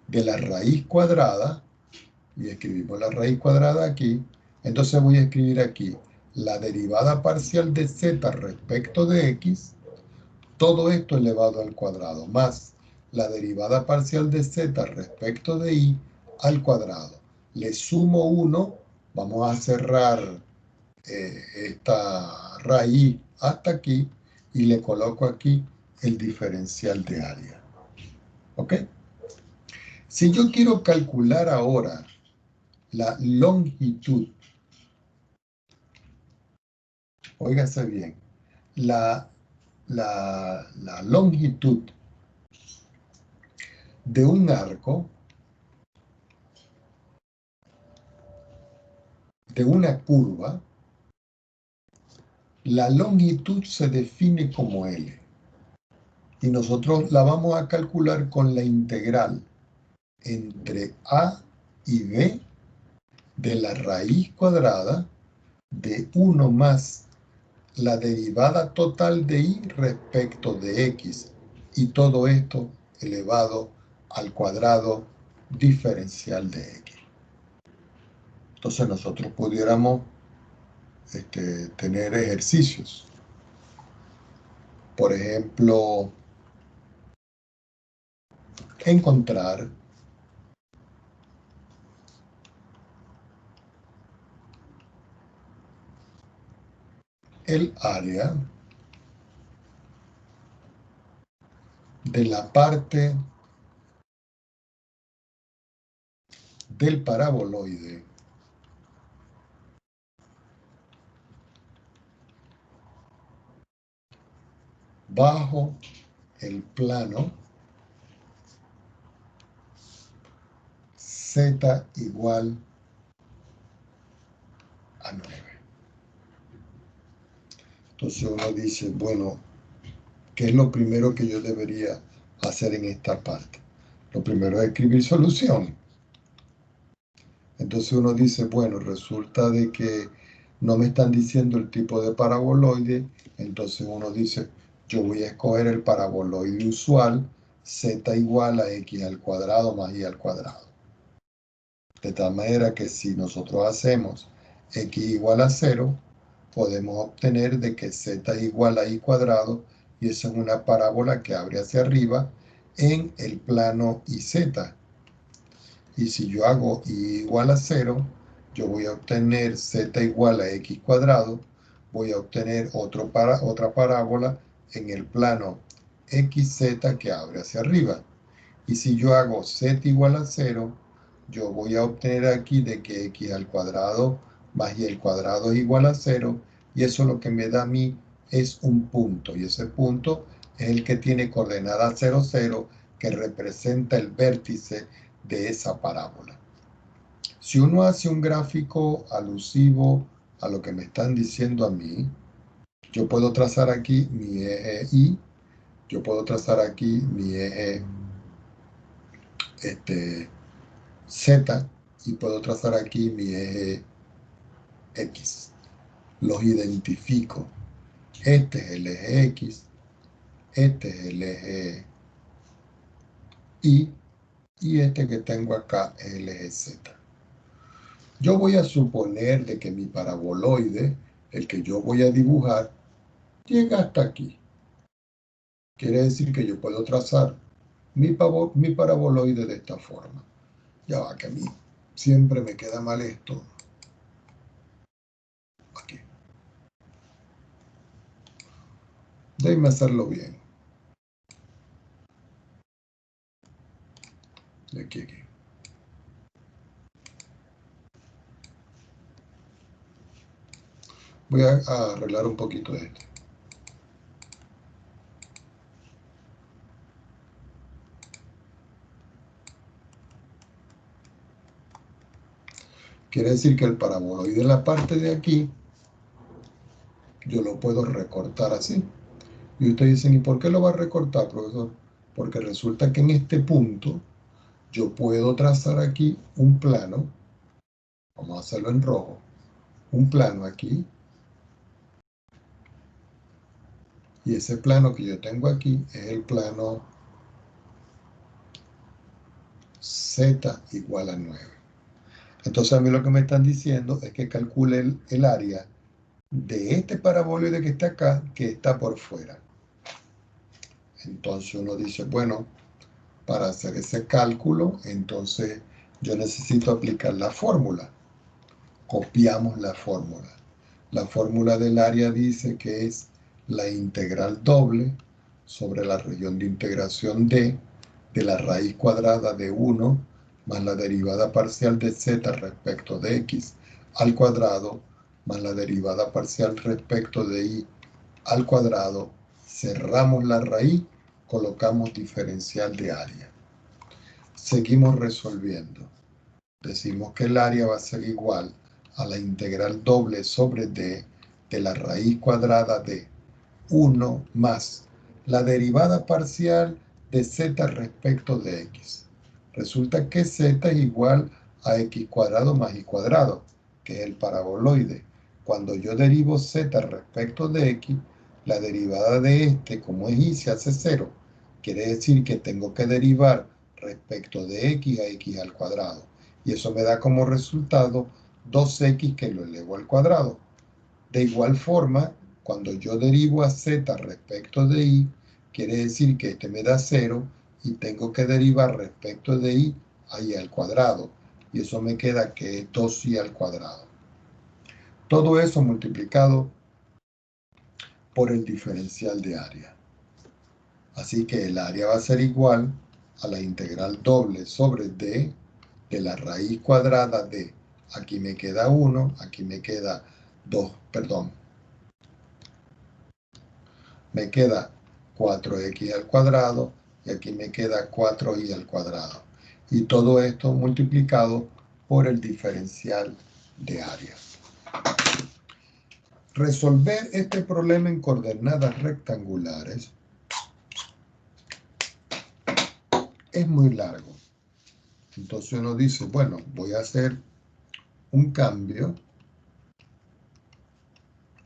de la raíz cuadrada, y escribimos la raíz cuadrada aquí, Entonces voy a escribir aquí la derivada parcial de z respecto de x, todo esto elevado al cuadrado, más la derivada parcial de z respecto de y al cuadrado. Le sumo 1, vamos a cerrar esta raíz hasta aquí y le coloco aquí el diferencial de área. ¿Ok? Si yo quiero calcular ahora la longitud, óigase bien, la longitud de un arco, de una curva, la longitud se define como L. Y nosotros la vamos a calcular con la integral entre A y B de la raíz cuadrada de 1 más la derivada total de y respecto de x, y todo esto elevado al cuadrado diferencial de x. Entonces nosotros pudiéramos tener ejercicios. Por ejemplo, encontrar el área de la parte del paraboloide bajo el plano z igual a 9. Entonces uno dice, bueno, ¿qué es lo primero que yo debería hacer en esta parte? Lo primero es escribir solución. Entonces uno dice, bueno, resulta de que no me están diciendo el tipo de paraboloide, entonces uno dice, yo voy a escoger el paraboloide usual, z igual a x al cuadrado más y al cuadrado. De tal manera que si nosotros hacemos x igual a 0, podemos obtener de que z es igual a y cuadrado, y eso es una parábola que abre hacia arriba en el plano YZ. Y si yo hago y igual a 0, yo voy a obtener z igual a x cuadrado, voy a obtener otra parábola en el plano XZ que abre hacia arriba. Y si yo hago z igual a 0, yo voy a obtener aquí de que x al cuadrado más y el cuadrado es igual a 0, y eso lo que me da a mí es un punto, y ese punto es el que tiene coordenada 0, 0, que representa el vértice de esa parábola. Si uno hace un gráfico alusivo a lo que me están diciendo a mí, yo puedo trazar aquí mi eje Y, yo puedo trazar aquí mi eje Z, y puedo trazar aquí mi eje X. Los identifico. Este es el eje X, este es el eje Y, y este que tengo acá es el eje Z. Yo voy a suponer de que mi paraboloide, el que yo voy a dibujar, llega hasta aquí. Quiere decir que yo puedo trazar mi paraboloide de esta forma. Ya va, que a mí siempre me queda mal esto. Aquí. Déjenme hacerlo bien. De aquí a aquí. Voy a arreglar un poquito esto. Quiere decir que el paraboloide de la parte de aquí, yo lo puedo recortar así. Y ustedes dicen, ¿y por qué lo va a recortar, profesor? Porque resulta que en este punto yo puedo trazar aquí un plano. Vamos a hacerlo en rojo. Un plano aquí. Y ese plano que yo tengo aquí es el plano Z igual a 9. Entonces a mí lo que me están diciendo es que calcule el área de este paraboloide que está acá, que está por fuera. Entonces uno dice, bueno, para hacer ese cálculo, entonces yo necesito aplicar la fórmula. Copiamos la fórmula. La fórmula del área dice que es la integral doble sobre la región de integración de la raíz cuadrada de 1 más la derivada parcial de z respecto de x al cuadrado más la derivada parcial respecto de y al cuadrado. Cerramos la raíz, colocamos diferencial de área. Seguimos resolviendo. Decimos que el área va a ser igual a la integral doble sobre d de la raíz cuadrada de 1 más la derivada parcial de z respecto de x. Resulta que z es igual a x cuadrado más y cuadrado, que es el paraboloide. Cuando yo derivo z respecto de x, la derivada de este, como es y, se hace 0. Quiere decir que tengo que derivar respecto de x a x al cuadrado. Y eso me da como resultado 2x que lo elevo al cuadrado. De igual forma, cuando yo derivo a z respecto de y, quiere decir que este me da 0 y tengo que derivar respecto de y a y al cuadrado. Y eso me queda que es 2y al cuadrado. Todo eso multiplicado por el diferencial de área. Así que el área va a ser igual a la integral doble sobre d de la raíz cuadrada de, aquí me queda 1, aquí me queda 2, perdón, me queda 4x al cuadrado y aquí me queda 4y al cuadrado. Y todo esto multiplicado por el diferencial de área. Resolver este problema en coordenadas rectangulares es muy largo. Entonces uno dice, bueno, voy a hacer un cambio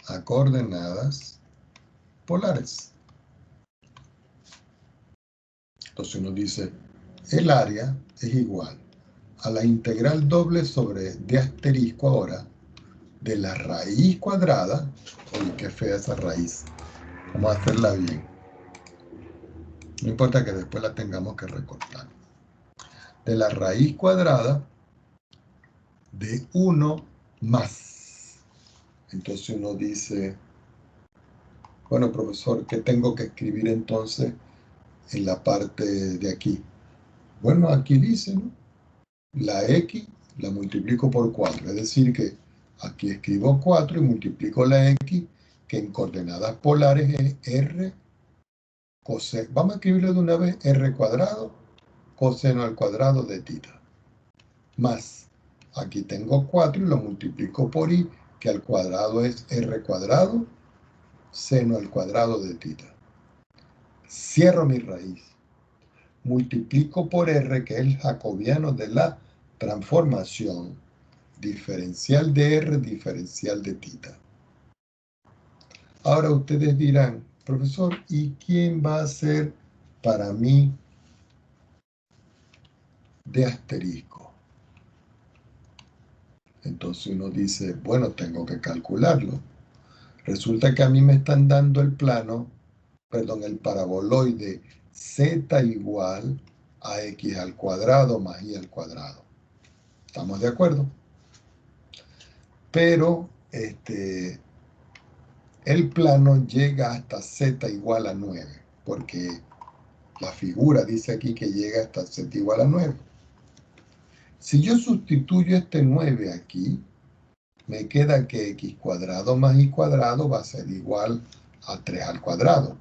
a coordenadas polares. Entonces uno dice, el área es igual a la integral doble sobre d asterisco ahora de la raíz cuadrada. Oye, qué fea esa raíz. Vamos a hacerla bien. No importa que después la tengamos que recortar. De la raíz cuadrada de 1 más. Entonces uno dice, bueno, profesor, ¿qué tengo que escribir entonces en la parte de aquí? Bueno, aquí dice, ¿no? La x la multiplico por 4. Es decir que aquí escribo 4 y multiplico la x, que en coordenadas polares es r coseno. Vamos a escribirlo de una vez, r cuadrado coseno al cuadrado de tita. Más, aquí tengo 4 y lo multiplico por y, que al cuadrado es r cuadrado seno al cuadrado de tita. Cierro mi raíz. Multiplico por r, que es el jacobiano de la transformación. Diferencial de r, diferencial de tita. Ahora ustedes dirán, profesor, ¿y quién va a ser para mí de asterisco? Entonces uno dice, bueno, tengo que calcularlo. Resulta que a mí me están dando el plano, perdón, el paraboloide z igual a x al cuadrado más y al cuadrado. ¿Estamos de acuerdo? Pero el plano llega hasta z igual a 9, porque la figura dice aquí que llega hasta z igual a 9. Si yo sustituyo este 9 aquí, me queda que x cuadrado más y cuadrado va a ser igual a 3 al cuadrado.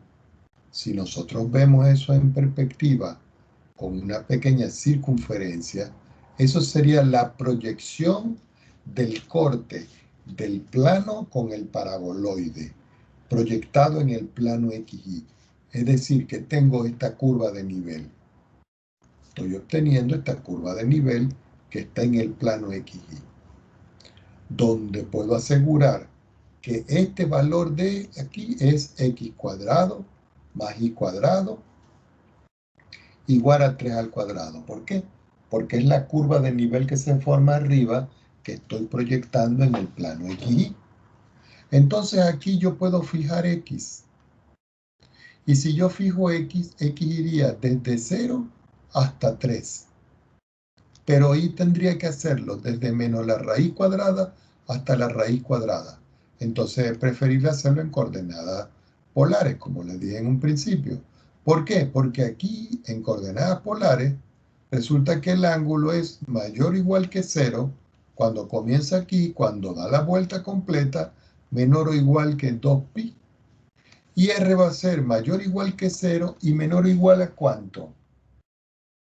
Si nosotros vemos eso en perspectiva con una pequeña circunferencia, eso sería la proyección del corte del plano con el paraboloide, proyectado en el plano XY. Es decir, que tengo esta curva de nivel. Estoy obteniendo esta curva de nivel que está en el plano XY, donde puedo asegurar que este valor de aquí es x cuadrado más y cuadrado igual a 3 al cuadrado. ¿Por qué? porque es la curva de nivel que se forma arriba que estoy proyectando en el plano XY. Entonces aquí yo puedo fijar X. Y si yo fijo X, X iría desde 0 hasta 3. Pero ahí tendría que hacerlo desde menos la raíz cuadrada hasta la raíz cuadrada. Entonces es preferible hacerlo en coordenadas polares, como les dije en un principio. ¿Por qué? Porque aquí en coordenadas polares resulta que el ángulo es mayor o igual que 0 cuando comienza aquí, cuando da la vuelta completa, menor o igual que 2pi. Y R va a ser mayor o igual que 0 y menor o igual a ¿cuánto?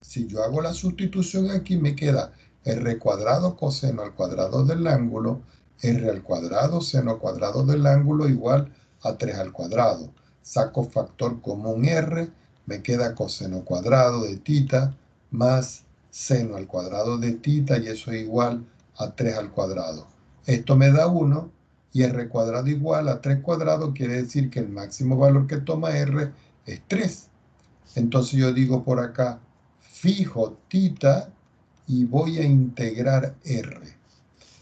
Si yo hago la sustitución aquí, me queda R cuadrado coseno al cuadrado del ángulo, R al cuadrado seno cuadrado del ángulo igual a 3 al cuadrado. Saco factor común R, me queda coseno cuadrado de tita más seno al cuadrado de tita y eso es igual a 3 al cuadrado. Esto me da 1 y R cuadrado igual a 3 cuadrado quiere decir que el máximo valor que toma R es 3. Entonces yo digo por acá, fijo tita y voy a integrar R.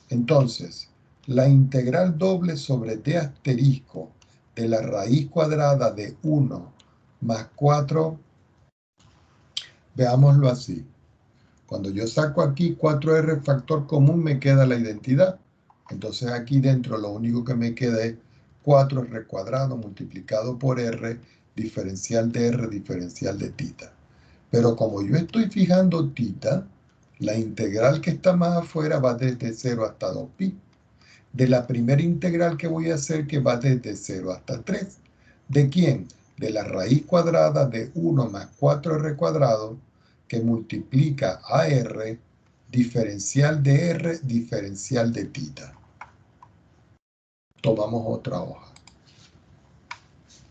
Entonces, la integral doble sobre d asterisco de la raíz cuadrada de 1 más 4, veámoslo así. Cuando yo saco aquí 4R factor común, me queda la identidad. Entonces aquí dentro lo único que me queda es 4R cuadrado multiplicado por R, diferencial de R, diferencial de tita. Pero como yo estoy fijando tita, la integral que está más afuera va desde 0 hasta 2pi. De la primera integral que voy a hacer, que va desde 0 hasta 3. ¿De quién? De la raíz cuadrada de 1 más 4R cuadrado, que multiplica a R, diferencial de R, diferencial de tita. Tomamos otra hoja.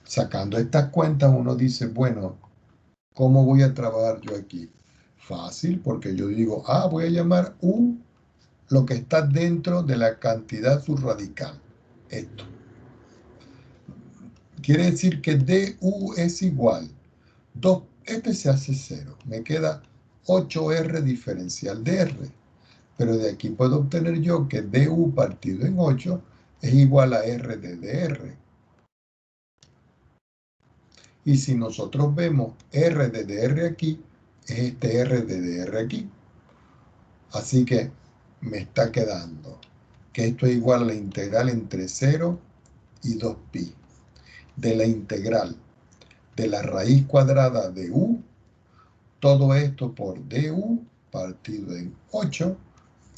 Sacando estas cuentas, uno dice, bueno, ¿cómo voy a trabajar yo aquí? Fácil, porque yo digo, voy a llamar U lo que está dentro de la cantidad subradical. Esto. Quiere decir que DU es igual. Este se hace 0. Me queda 8R diferencial de R. Pero de aquí puedo obtener yo que DU partido en 8 es igual a R de DR. Y si nosotros vemos R de DR aquí, es este R de DR aquí. Así que me está quedando que esto es igual a la integral entre 0 y 2pi de la integral de la raíz cuadrada de u, todo esto por du partido en 8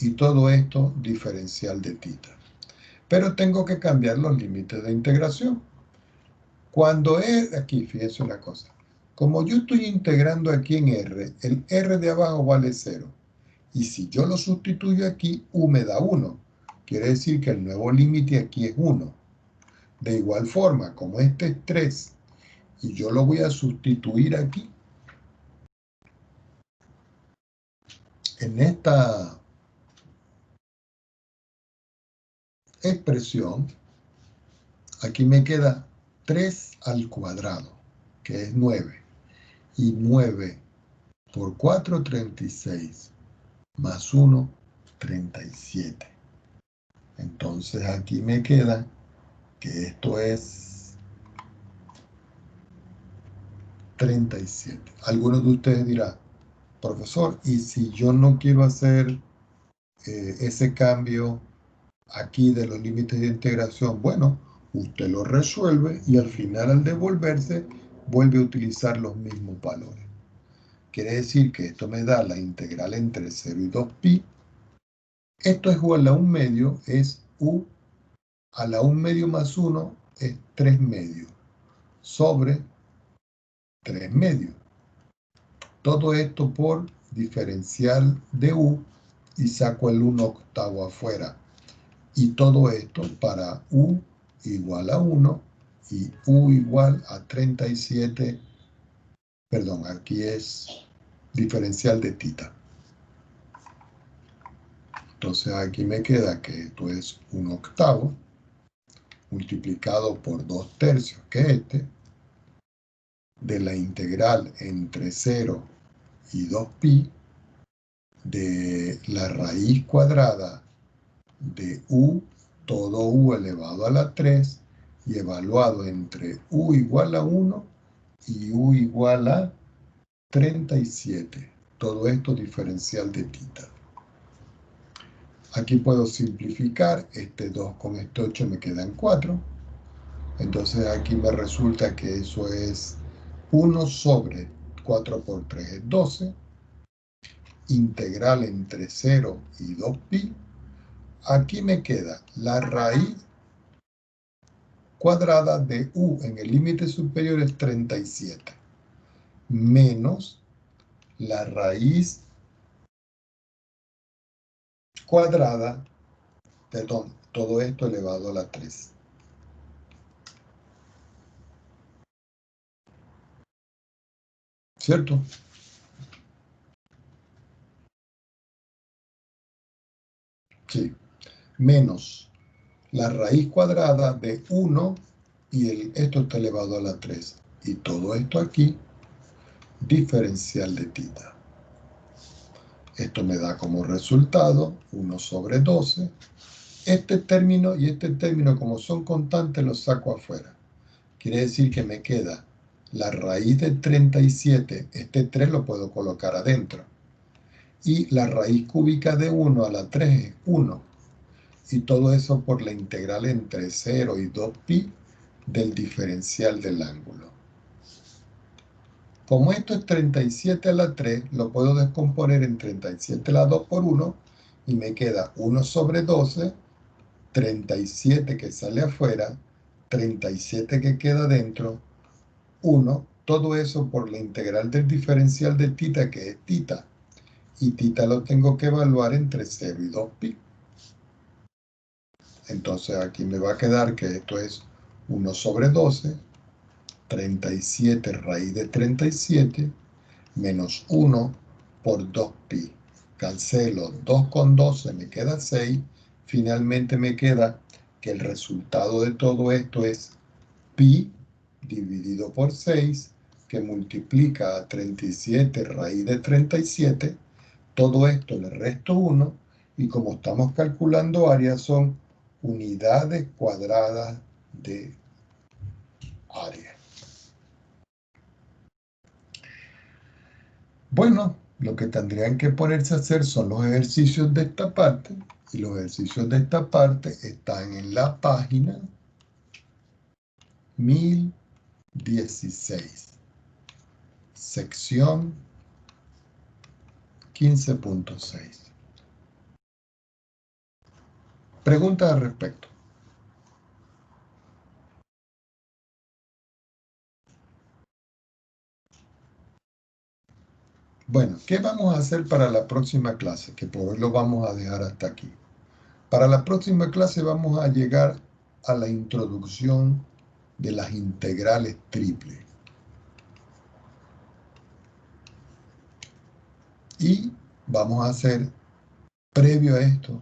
y todo esto diferencial de tita. Pero tengo que cambiar los límites de integración. Cuando aquí, fíjense una cosa, como yo estoy integrando aquí en R, el R de abajo vale 0. Y si yo lo sustituyo aquí, U me da 1. Quiere decir que el nuevo límite aquí es 1. De igual forma, como este es 3, y yo lo voy a sustituir aquí, en esta expresión, aquí me queda 3 al cuadrado, que es 9. Y 9 por 4, 36. Más 1, 37. Entonces aquí me queda que esto es 37. Algunos de ustedes dirán, profesor, ¿y si yo no quiero hacer ese cambio aquí de los límites de integración? Bueno, usted lo resuelve y al final, al devolverse, vuelve a utilizar los mismos valores. Quiere decir que esto me da la integral entre 0 y 2pi. Esto es igual a 1 medio, es u a la 1 medio más 1 es 3 medios sobre 3 medios. Todo esto por diferencial de u y saco el 1 octavo afuera. Y todo esto para u igual a 1 y u igual a 37. Perdón, aquí es diferencial de tita. Entonces aquí me queda que esto es 1 octavo multiplicado por 2 tercios, que es este, de la integral entre 0 y 2pi de la raíz cuadrada de u, todo u elevado a la 3, y evaluado entre u igual a 1 y u igual a 37. Todo esto diferencial de tita. Aquí puedo simplificar, este 2 con este 8 me quedan 4. Entonces aquí me resulta que eso es 1 sobre 4 por 3 es 12. Integral entre 0 y 2pi. Aquí me queda la raíz cuadrada de u en el límite superior es 37, menos la raíz cuadrada de todo esto elevado a la 3. ¿Cierto? Sí. Menos la raíz cuadrada de 1 y esto está elevado a la 3. Y todo esto aquí, diferencial de tita. Esto me da como resultado 1 sobre 12. Este término y este término, como son constantes, los saco afuera. Quiere decir que me queda la raíz de 37, este 3 lo puedo colocar adentro. Y la raíz cúbica de 1 a la 3 es 1. Y todo eso por la integral entre 0 y 2pi del diferencial del ángulo. Como esto es 37 a la 3, lo puedo descomponer en 37 a la 2 por 1 y me queda 1 sobre 12, 37 que sale afuera, 37 que queda dentro, 1, todo eso por la integral del diferencial de tita, que es tita. Y tita lo tengo que evaluar entre 0 y 2pi. Entonces aquí me va a quedar que esto es 1 sobre 12, 37 raíz de 37, menos 1 por 2pi. Cancelo 2 con 12, me queda 6. Finalmente me queda que el resultado de todo esto es pi dividido por 6, que multiplica a 37 raíz de 37. Todo esto le resto 1, y como estamos calculando área, son unidades cuadradas de área. Bueno, lo que tendrían que ponerse a hacer son los ejercicios de esta parte, y los ejercicios de esta parte están en la página 1016, sección 15.6. Preguntas al respecto. Bueno, ¿qué vamos a hacer para la próxima clase? Que por hoy lo vamos a dejar hasta aquí. Para la próxima clase vamos a llegar a la introducción de las integrales triples. Y vamos a hacer, previo a esto,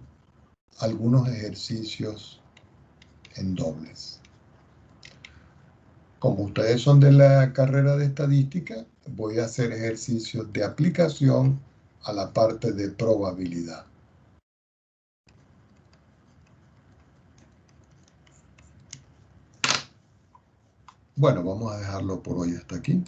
algunos ejercicios en dobles. Como ustedes son de la carrera de estadística, voy a hacer ejercicios de aplicación a la parte de probabilidad. Bueno, vamos a dejarlo por hoy hasta aquí.